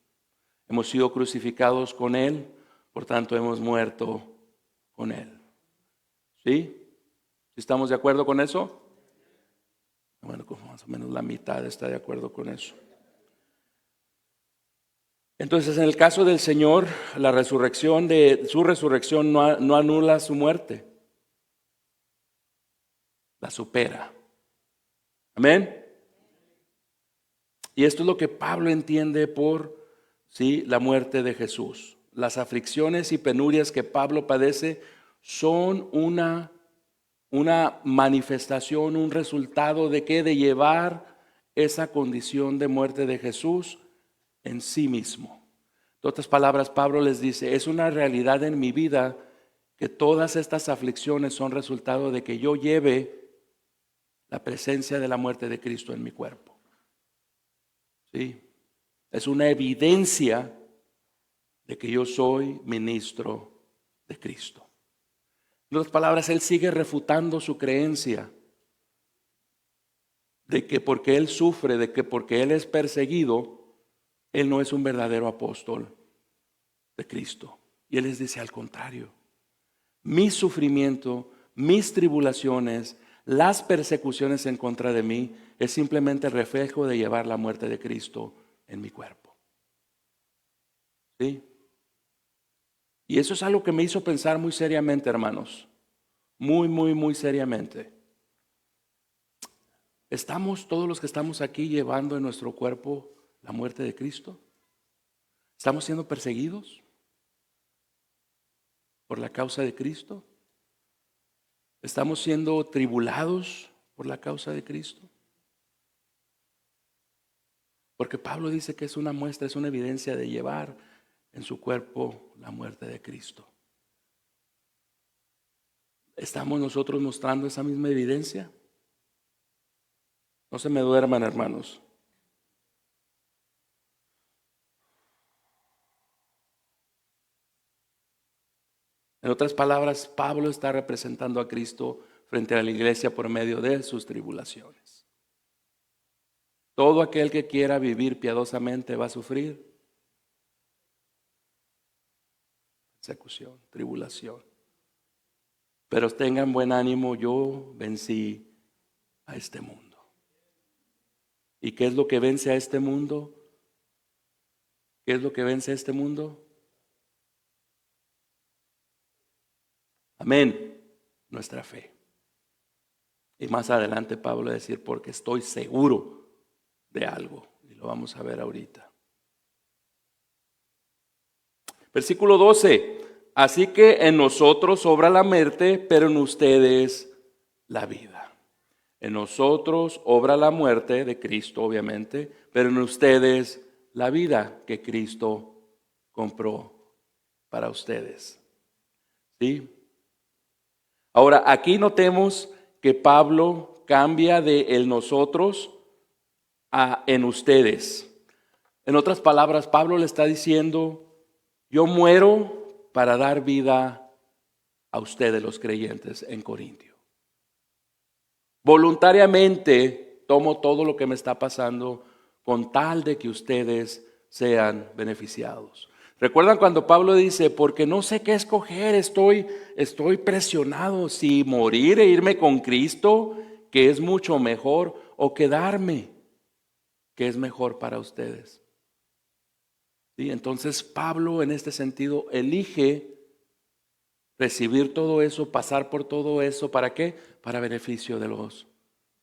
[SPEAKER 1] Hemos sido crucificados con Él, por tanto hemos muerto con Él. ¿Sí? ¿Estamos de acuerdo con eso? Bueno, como más o menos la mitad está de acuerdo con eso. Entonces, en el caso del Señor, la resurrección de su resurrección no anula su muerte, la supera. Amén. Y esto es lo que Pablo entiende por la muerte de Jesús. Las aflicciones y penurias que Pablo padece son una manifestación, un resultado de qué, de llevar esa condición de muerte de Jesús en sí mismo. En otras palabras, Pablo les dice, es una realidad en mi vida que todas estas aflicciones son resultado de que yo lleve la presencia de la muerte de Cristo en mi cuerpo. ¿Sí? Es una evidencia de que yo soy ministro de Cristo. En otras palabras, él sigue refutando su creencia de que porque él sufre, de que porque él es perseguido, él no es un verdadero apóstol de Cristo. Y él les dice al contrario, mi sufrimiento, mis tribulaciones, las persecuciones en contra de mí es simplemente el reflejo de llevar la muerte de Cristo en mi cuerpo. ¿Sí? Y eso es algo que me hizo pensar muy seriamente, hermanos. Muy seriamente. ¿Estamos todos los que estamos aquí llevando en nuestro cuerpo la muerte de Cristo? ¿Estamos siendo perseguidos por la causa de Cristo? ¿Estamos siendo tribulados por la causa de Cristo? Porque Pablo dice que es una muestra, es una evidencia de llevar en su cuerpo la muerte de Cristo. ¿Estamos nosotros mostrando esa misma evidencia? No se me duerman, hermanos. En otras palabras, Pablo está representando a Cristo frente a la iglesia por medio de sus tribulaciones. Todo aquel que quiera vivir piadosamente va a sufrir persecución, tribulación. Pero tengan buen ánimo, yo vencí a este mundo. ¿Y qué es lo que vence a este mundo? ¿Qué es lo que vence a este mundo? Amén. Nuestra fe. Y más adelante Pablo va a decir, porque estoy seguro de algo. Y lo vamos a ver ahorita. Versículo 12. Así que en nosotros obra la muerte, pero en ustedes la vida. En nosotros obra la muerte de Cristo, obviamente, pero en ustedes la vida que Cristo compró para ustedes. ¿Sí? Ahora, aquí notemos que Pablo cambia de el nosotros a en ustedes. En otras palabras, Pablo le está diciendo, yo muero para dar vida a ustedes los creyentes en Corintio. Voluntariamente tomo todo lo que me está pasando con tal de que ustedes sean beneficiados. ¿Recuerdan cuando Pablo dice, porque no sé qué escoger, estoy presionado, si morir e irme con Cristo, que es mucho mejor, o quedarme, que es mejor para ustedes? ¿Sí? Entonces Pablo en este sentido elige recibir todo eso, pasar por todo eso, ¿para qué? Para beneficio de los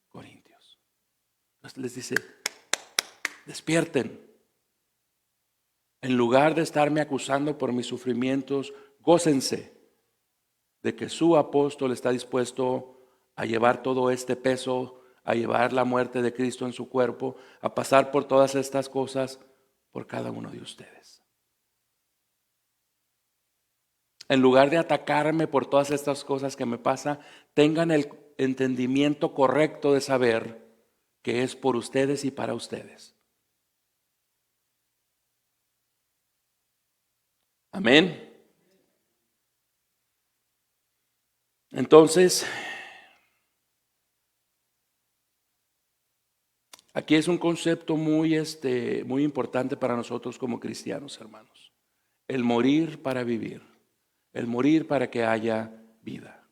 [SPEAKER 1] corintios. Entonces les dice, despierten. En lugar de estarme acusando por mis sufrimientos, gócense de que su apóstol está dispuesto a llevar todo este peso, a llevar la muerte de Cristo en su cuerpo, a pasar por todas estas cosas por cada uno de ustedes. En lugar de atacarme por todas estas cosas que me pasan, tengan el entendimiento correcto de saber que es por ustedes y para ustedes. Amén. Entonces, Aquí es un concepto muy importante para nosotros como cristianos, hermanos. El morir para vivir, el morir para que haya vida.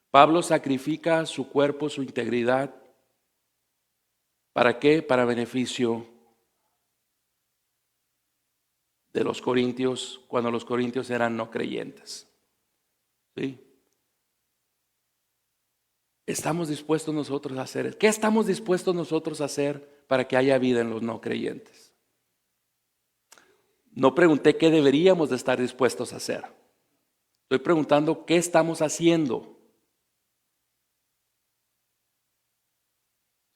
[SPEAKER 1] Pablo sacrifica su cuerpo, su integridad. ¿Para qué? Para beneficio de los corintios, cuando los corintios eran no creyentes. ¿Sí? ¿Estamos dispuestos nosotros a hacer? ¿Qué estamos dispuestos nosotros a hacer para que haya vida en los no creyentes? No pregunté qué deberíamos de estar dispuestos a hacer. Estoy preguntando qué estamos haciendo.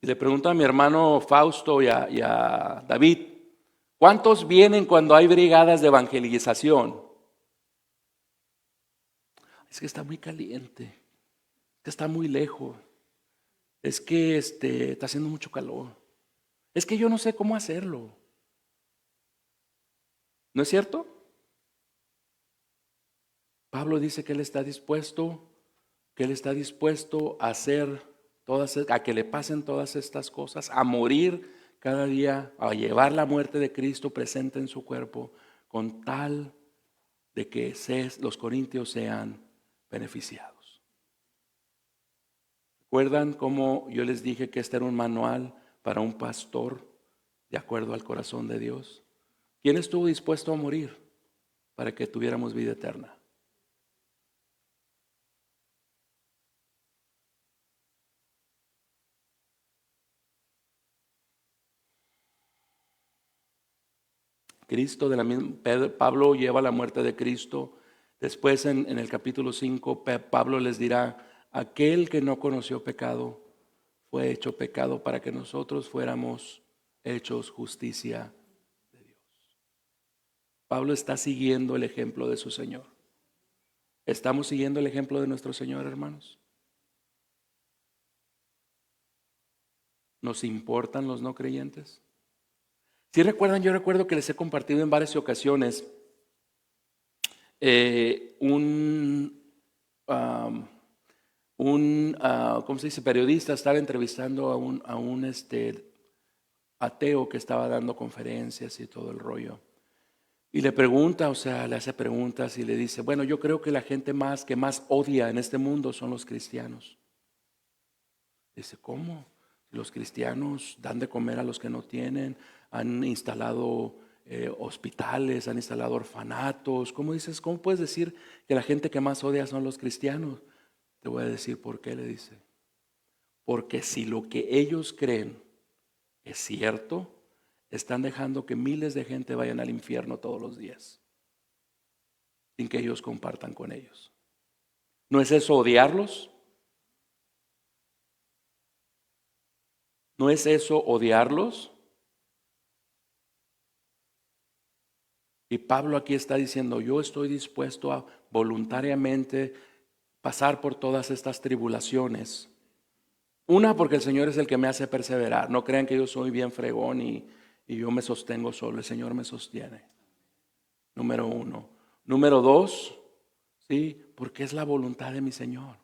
[SPEAKER 1] Y le pregunto a mi hermano Fausto y a David, ¿cuántos vienen cuando hay brigadas de evangelización? Es que está muy caliente, es que está muy lejos, es que está haciendo mucho calor, es que yo no sé cómo hacerlo. ¿No es cierto? Pablo dice que él está dispuesto a hacer a que le pasen todas estas cosas, a morir cada día, a llevar la muerte de Cristo presente en su cuerpo, con tal de que los corintios sean beneficiados. ¿Recuerdan cómo yo les dije que este era un manual para un pastor de acuerdo al corazón de Dios? ¿Quién estuvo dispuesto a morir para que tuviéramos vida eterna? Cristo, Pablo lleva la muerte de Cristo. Después en el capítulo 5, Pablo les dirá, aquel que no conoció pecado fue hecho pecado para que nosotros fuéramos hechos justicia de Dios. Pablo está siguiendo el ejemplo de su Señor. ¿Estamos siguiendo el ejemplo de nuestro Señor, hermanos? ¿Nos importan los no creyentes? Si recuerdan, yo recuerdo que les he compartido en varias ocasiones ¿cómo se dice? Periodista estaba entrevistando a un ateo que estaba dando conferencias y todo el rollo. Y le pregunta, o sea, le hace preguntas y le dice, bueno, yo creo que la gente que más odia en este mundo son los cristianos. Dice, ¿cómo? Los cristianos dan de comer a los que no tienen, han instalado hospitales, han instalado orfanatos. ¿Cómo dices? ¿Cómo puedes decir que la gente que más odia son los cristianos? Te voy a decir por qué, le dice. Porque si lo que ellos creen es cierto, están dejando que miles de gente vayan al infierno todos los días, sin que ellos compartan con ellos. ¿No es eso odiarlos? ¿No es eso odiarlos? Y Pablo aquí está diciendo, yo estoy dispuesto a voluntariamente pasar por todas estas tribulaciones. Una, porque el Señor es el que me hace perseverar. No crean que yo soy bien fregón y yo me sostengo solo. El Señor me sostiene. Número uno. Número dos, sí, porque es la voluntad de mi Señor.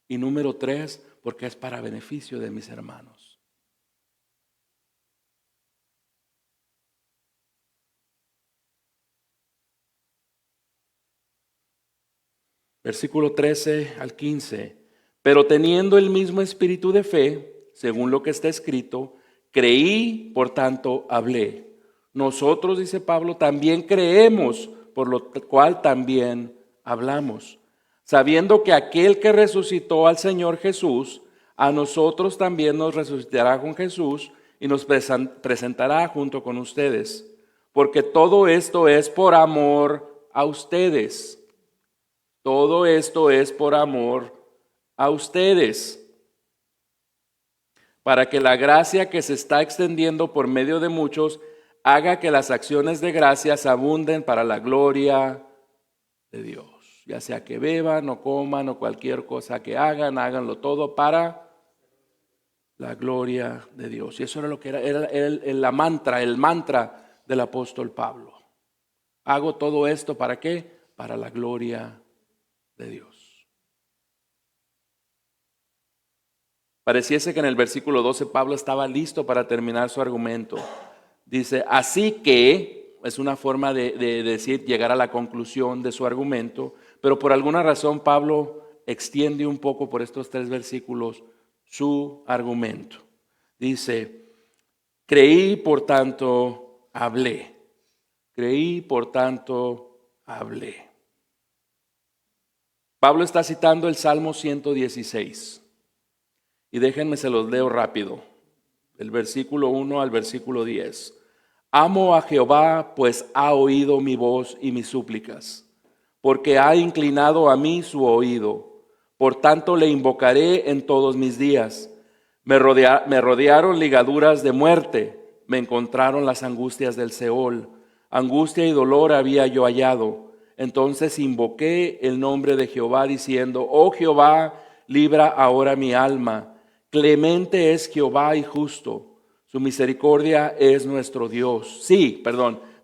[SPEAKER 1] Y número tres, porque es para beneficio de mis hermanos. Versículo 13 al 15. Pero teniendo el mismo espíritu de fe, según lo que está escrito, creí, por tanto hablé. Nosotros, dice Pablo, también creemos, por lo cual también hablamos, sabiendo que aquel que resucitó al Señor Jesús, a nosotros también nos resucitará con Jesús y nos presentará junto con ustedes. Porque todo esto es por amor a ustedes. Todo esto es por amor a ustedes, para que la gracia que se está extendiendo por medio de muchos haga que las acciones de gracias abunden para la gloria de Dios. Ya sea que beban o coman o cualquier cosa que hagan, háganlo todo para la gloria de Dios. Y eso era lo que era el mantra del apóstol Pablo. Hago todo esto ¿para qué? Para la gloria de Dios. Pareciese que en el versículo 12 Pablo estaba listo para terminar su argumento. Dice, así que, es una forma de decir, llegar a la conclusión de su argumento, pero por alguna razón Pablo extiende un poco por estos 3 versículos su argumento. Dice, creí, por tanto, hablé. Creí, por tanto, hablé. Pablo está citando el Salmo 116. Y déjenme se los leo rápido. El versículo 1 al versículo 10. Amo a Jehová, pues ha oído mi voz y mis súplicas, porque ha inclinado a mí su oído. Por tanto le invocaré en todos mis días. Me rodearon ligaduras de muerte, me encontraron las angustias del Seol. Angustia y dolor había yo hallado. Entonces invoqué el nombre de Jehová diciendo, oh Jehová, libra ahora mi alma. Clemente es Jehová y justo. Su misericordia es nuestro Dios.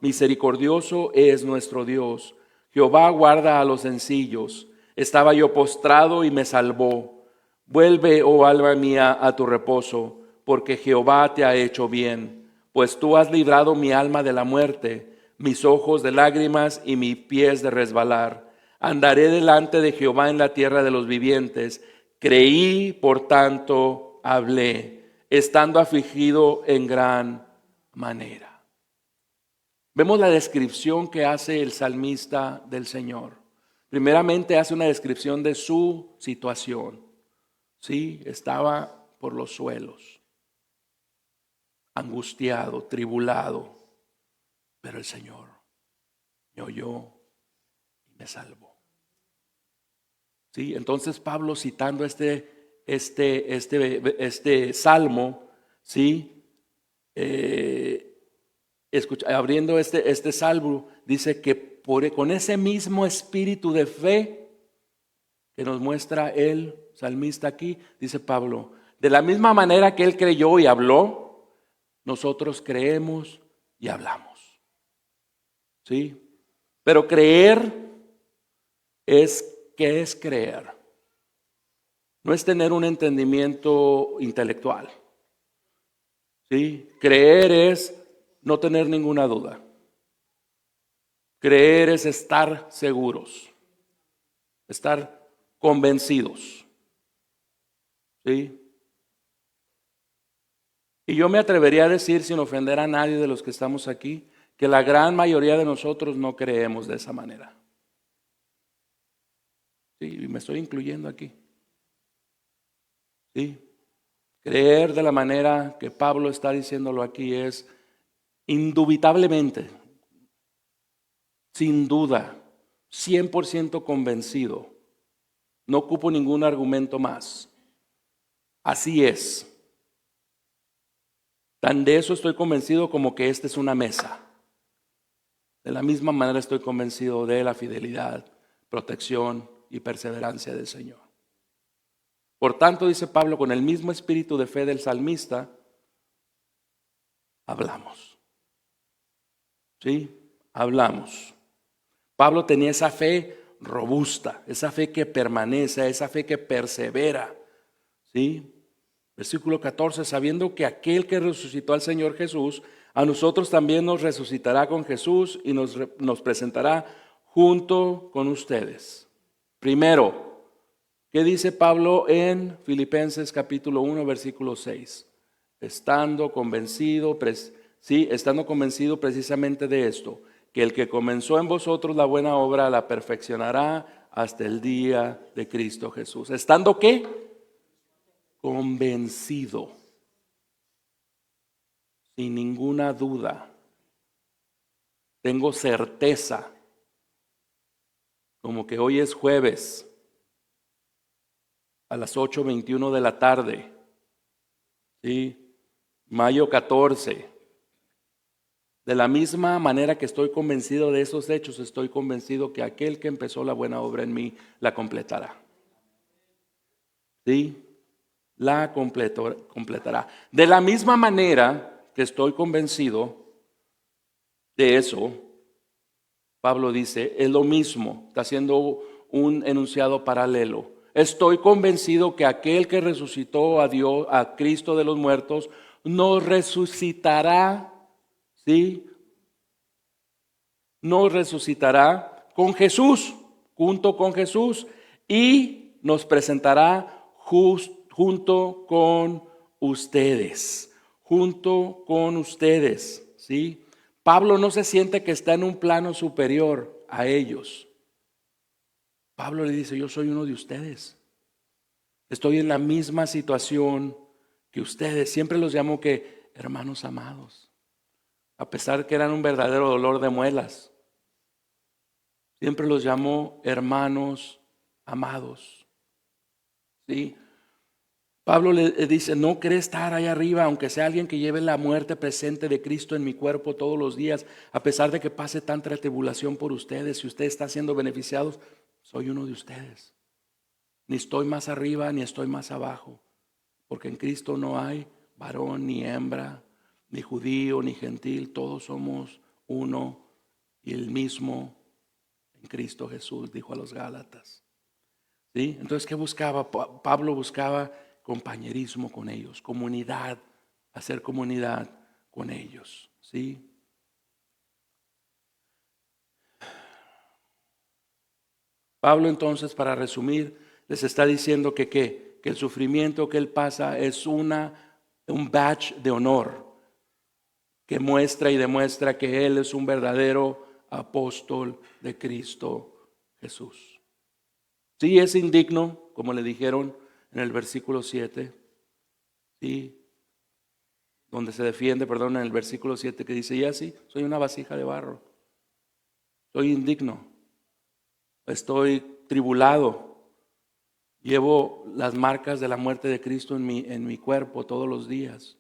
[SPEAKER 1] Misericordioso es nuestro Dios. Jehová guarda a los sencillos. Estaba yo postrado y me salvó. Vuelve, oh alma mía, a tu reposo, porque Jehová te ha hecho bien. Pues tú has librado mi alma de la muerte, mis ojos de lágrimas y mis pies de resbalar. Andaré delante de Jehová en la tierra de los vivientes. Creí, por tanto, hablé, estando afligido en gran manera. Vemos la descripción que hace el salmista del Señor. Primeramente hace una descripción de su situación. Sí, estaba por los suelos, angustiado, tribulado, pero el Señor me oyó y me salvó. Sí, entonces Pablo citando este salmo, sí, abriendo este salmo, dice que con ese mismo espíritu de fe que nos muestra el salmista aquí, dice Pablo, de la misma manera que él creyó y habló, nosotros creemos y hablamos. ¿Sí? Pero creer ¿qué es creer? No es tener un entendimiento intelectual. ¿Sí? Creer es no tener ninguna duda. Creer es estar seguros, estar convencidos. ¿Sí? Y yo me atrevería a decir, sin ofender a nadie de los que estamos aquí, que la gran mayoría de nosotros no creemos de esa manera. Sí, y me estoy incluyendo aquí. Sí. Creer de la manera que Pablo está diciéndolo aquí es indubitablemente, sin duda, 100% convencido. No ocupo ningún argumento más. Así es. Tan de eso estoy convencido como que esta es una mesa. De la misma manera estoy convencido de la fidelidad, protección y perseverancia del Señor. Por tanto, dice Pablo, con el mismo espíritu de fe del salmista, hablamos. ¿Sí? Hablamos. Pablo tenía esa fe robusta, esa fe que permanece, esa fe que persevera. ¿Sí? Versículo 14, sabiendo que aquel que resucitó al Señor Jesús, a nosotros también nos resucitará con Jesús y nos presentará junto con ustedes. Primero, ¿qué dice Pablo en Filipenses capítulo 1, versículo 6? Estando convencido precisamente de esto, que el que comenzó en vosotros la buena obra la perfeccionará hasta el día de Cristo Jesús. ¿Estando qué? Convencido, sin ninguna duda. Tengo certeza, como que hoy es jueves, a las 8:21 de la tarde, ¿sí? Mayo 14. De la misma manera que estoy convencido de esos hechos, estoy convencido que aquel que empezó la buena obra en mí la completará. ¿Sí? La completará. De la misma manera que estoy convencido de eso, Pablo dice, es lo mismo, está haciendo un enunciado paralelo. estoy convencido que aquel que resucitó a Dios, a Cristo de los muertos, nos resucitará, ¿sí? Nos resucitará con Jesús, junto con Jesús, y nos presentará junto con ustedes, junto con ustedes, ¿sí? Pablo no se siente que está en un plano superior a ellos. Pablo le dice, yo soy uno de ustedes. Estoy en la misma situación que ustedes. Siempre los llamo que hermanos amados. A pesar que eran un verdadero dolor de muelas. Siempre los llamo hermanos amados. ¿Sí? Pablo le dice, no cree estar allá arriba, aunque sea alguien que lleve la muerte presente de Cristo en mi cuerpo todos los días, a pesar de que pase tanta tribulación por ustedes, si usted está siendo beneficiados, soy uno de ustedes. Ni estoy más arriba ni estoy más abajo, porque en Cristo no hay varón ni hembra, ni judío ni gentil, todos somos uno y el mismo en Cristo Jesús, dijo a los Gálatas. ¿Sí? Entonces, ¿qué buscaba? Pablo buscaba compañerismo con ellos, comunidad, hacer comunidad con ellos. ¿Sí? Pablo entonces, para resumir, les está diciendo que el sufrimiento que él pasa es un badge de honor que muestra y demuestra que él es un verdadero apóstol de Cristo Jesús. Sí, es indigno, como le dijeron en el versículo 7, sí, donde se defiende, perdón, en el versículo 7 que dice, ya sí, soy una vasija de barro, soy indigno, estoy tribulado, llevo las marcas de la muerte de Cristo en mi cuerpo todos los días,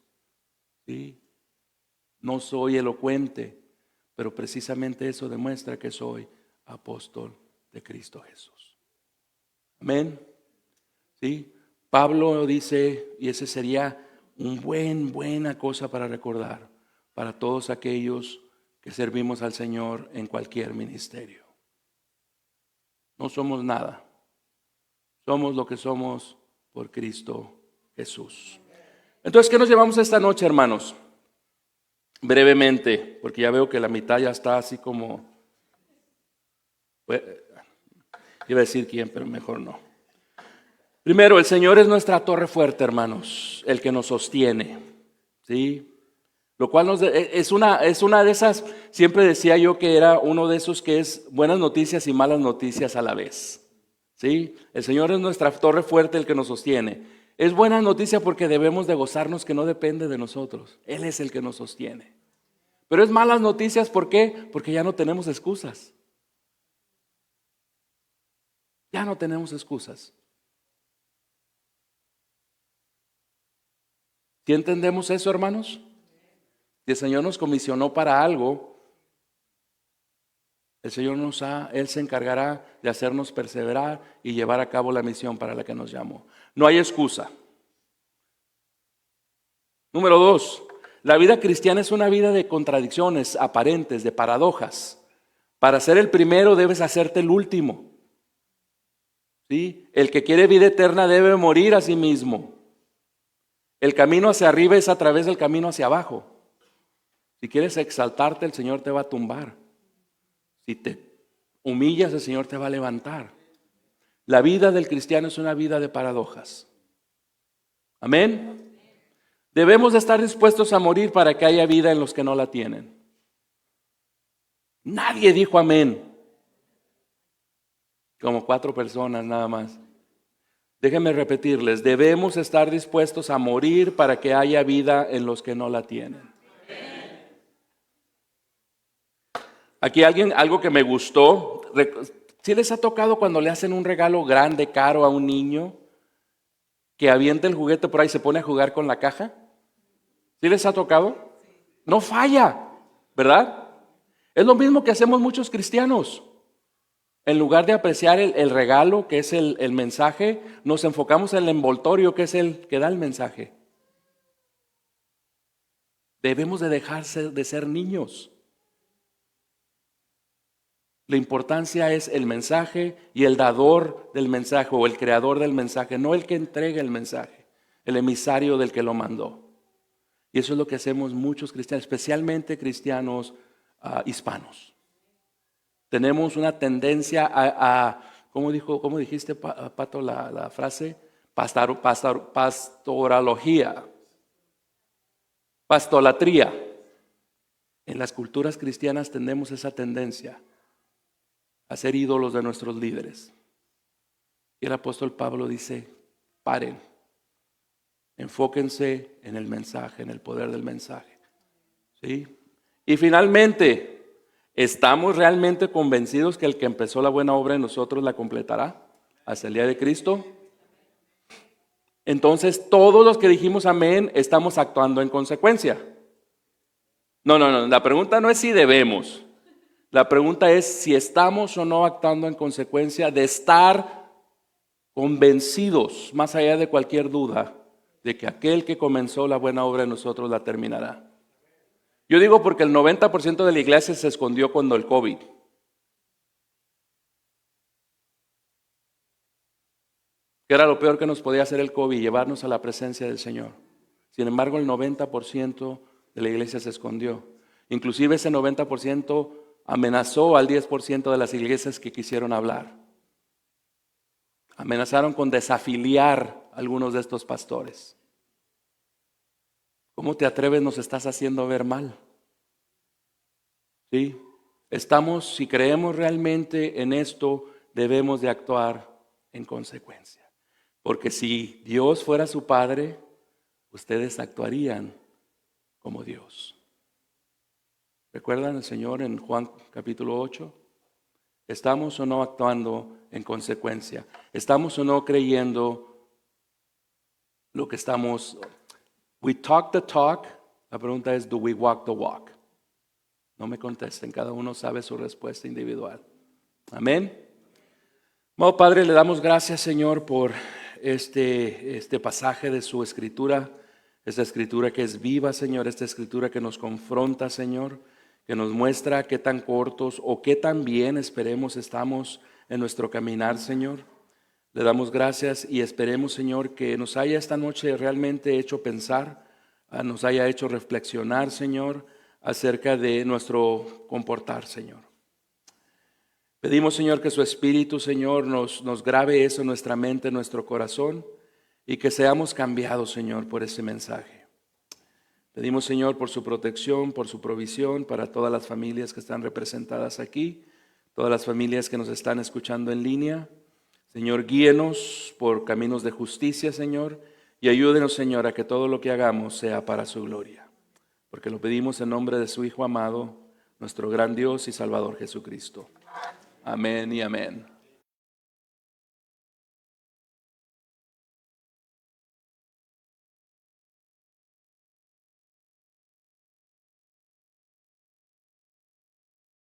[SPEAKER 1] sí, no soy elocuente, pero precisamente eso demuestra que soy apóstol de Cristo Jesús. Amén. ¿Sí? Pablo dice, y ese sería buena cosa para recordar para todos aquellos que servimos al Señor en cualquier ministerio. No somos nada. Somos lo que somos por Cristo Jesús. Entonces, ¿qué nos llevamos esta noche, hermanos? Brevemente, porque ya veo que la mitad ya está así como, iba a decir quién, pero mejor no. Primero, el Señor es nuestra torre fuerte, hermanos, el que nos sostiene, ¿sí? Lo cual es una de esas, siempre decía yo que era uno de esos que es buenas noticias y malas noticias a la vez, ¿sí? El Señor es nuestra torre fuerte, el que nos sostiene. Es buena noticia porque debemos de gozarnos que no depende de nosotros, Él es el que nos sostiene. Pero es malas noticias, ¿por qué? Porque ya no tenemos excusas. Ya no tenemos excusas. ¿Sí entendemos eso, hermanos? Si el Señor nos comisionó para algo, el Señor Él se encargará de hacernos perseverar y llevar a cabo la misión para la que nos llamó. No hay excusa. Número 2, la vida cristiana es una vida de contradicciones aparentes, de paradojas. Para ser el primero debes hacerte el último. ¿Sí? El que quiere vida eterna debe morir a sí mismo. El camino hacia arriba es a través del camino hacia abajo. Si quieres exaltarte, el Señor te va a tumbar. Si te humillas, el Señor te va a levantar. La vida del cristiano es una vida de paradojas. Amén. Debemos de estar dispuestos a morir para que haya vida en los que no la tienen. Nadie dijo amén. Como 4 personas nada más. Déjenme repetirles, debemos estar dispuestos a morir para que haya vida en los que no la tienen. Aquí algo que me gustó, ¿sí les ha tocado cuando le hacen un regalo grande, caro a un niño, que avienta el juguete por ahí y se pone a jugar con la caja? ¿Sí les ha tocado? No falla, ¿verdad? Es lo mismo que hacemos muchos cristianos. En lugar de apreciar el regalo, que es el mensaje, nos enfocamos en el envoltorio, que es el que da el mensaje. Debemos de dejarse de ser niños. La importancia es el mensaje y el dador del mensaje o el creador del mensaje, no el que entrega el mensaje, el emisario del que lo mandó. Y eso es lo que hacemos muchos cristianos, especialmente cristianos hispanos. Tenemos una tendencia ¿cómo dijiste, Pato, la frase? Pastorología, pastolatría. En las culturas cristianas tenemos esa tendencia a ser ídolos de nuestros líderes. Y el apóstol Pablo dice, paren, enfóquense en el mensaje, en el poder del mensaje. ¿Sí? Y finalmente, ¿estamos realmente convencidos que el que empezó la buena obra en nosotros la completará hasta el día de Cristo? Entonces, todos los que dijimos amén, estamos actuando en consecuencia. No, la pregunta no es si debemos. La pregunta es si estamos o no actuando en consecuencia de estar convencidos, más allá de cualquier duda, de que aquel que comenzó la buena obra en nosotros la terminará. Yo digo porque el 90% de la iglesia se escondió cuando el COVID. Que era lo peor que nos podía hacer el COVID, llevarnos a la presencia del Señor. Sin embargo, el 90% de la iglesia se escondió. Inclusive ese 90% amenazó al 10% de las iglesias que quisieron hablar. Amenazaron con desafiliar a algunos de estos pastores. ¿Cómo te atreves? Nos estás haciendo ver mal. ¿Sí? Si creemos realmente en esto, debemos de actuar en consecuencia. Porque si Dios fuera su Padre, ustedes actuarían como Dios. ¿Recuerdan el Señor en Juan capítulo 8? ¿Estamos o no actuando en consecuencia? ¿Estamos o no creyendo lo que estamos? We talk the talk. La pregunta es, do we walk the walk? No me contesten, cada uno sabe su respuesta individual. Amén. Amado Padre, le damos gracias, Señor, por este pasaje de su escritura, esta escritura que es viva, Señor, esta escritura que nos confronta, Señor, que nos muestra qué tan cortos o qué tan bien, esperemos, estamos en nuestro caminar, Señor. Le damos gracias y esperemos, Señor, que nos haya esta noche realmente hecho pensar, nos haya hecho reflexionar, Señor, acerca de nuestro comportar, Señor. Pedimos, Señor, que su Espíritu, Señor, nos grabe eso en nuestra mente, en nuestro corazón, y que seamos cambiados, Señor, por ese mensaje. Pedimos, Señor, por su protección, por su provisión para todas las familias que están representadas aquí, todas las familias que nos están escuchando en línea. Señor, guíenos por caminos de justicia, Señor, y ayúdenos, Señor, a que todo lo que hagamos sea para su gloria. Porque lo pedimos en nombre de su Hijo amado, nuestro gran Dios y Salvador Jesucristo. Amén y amén.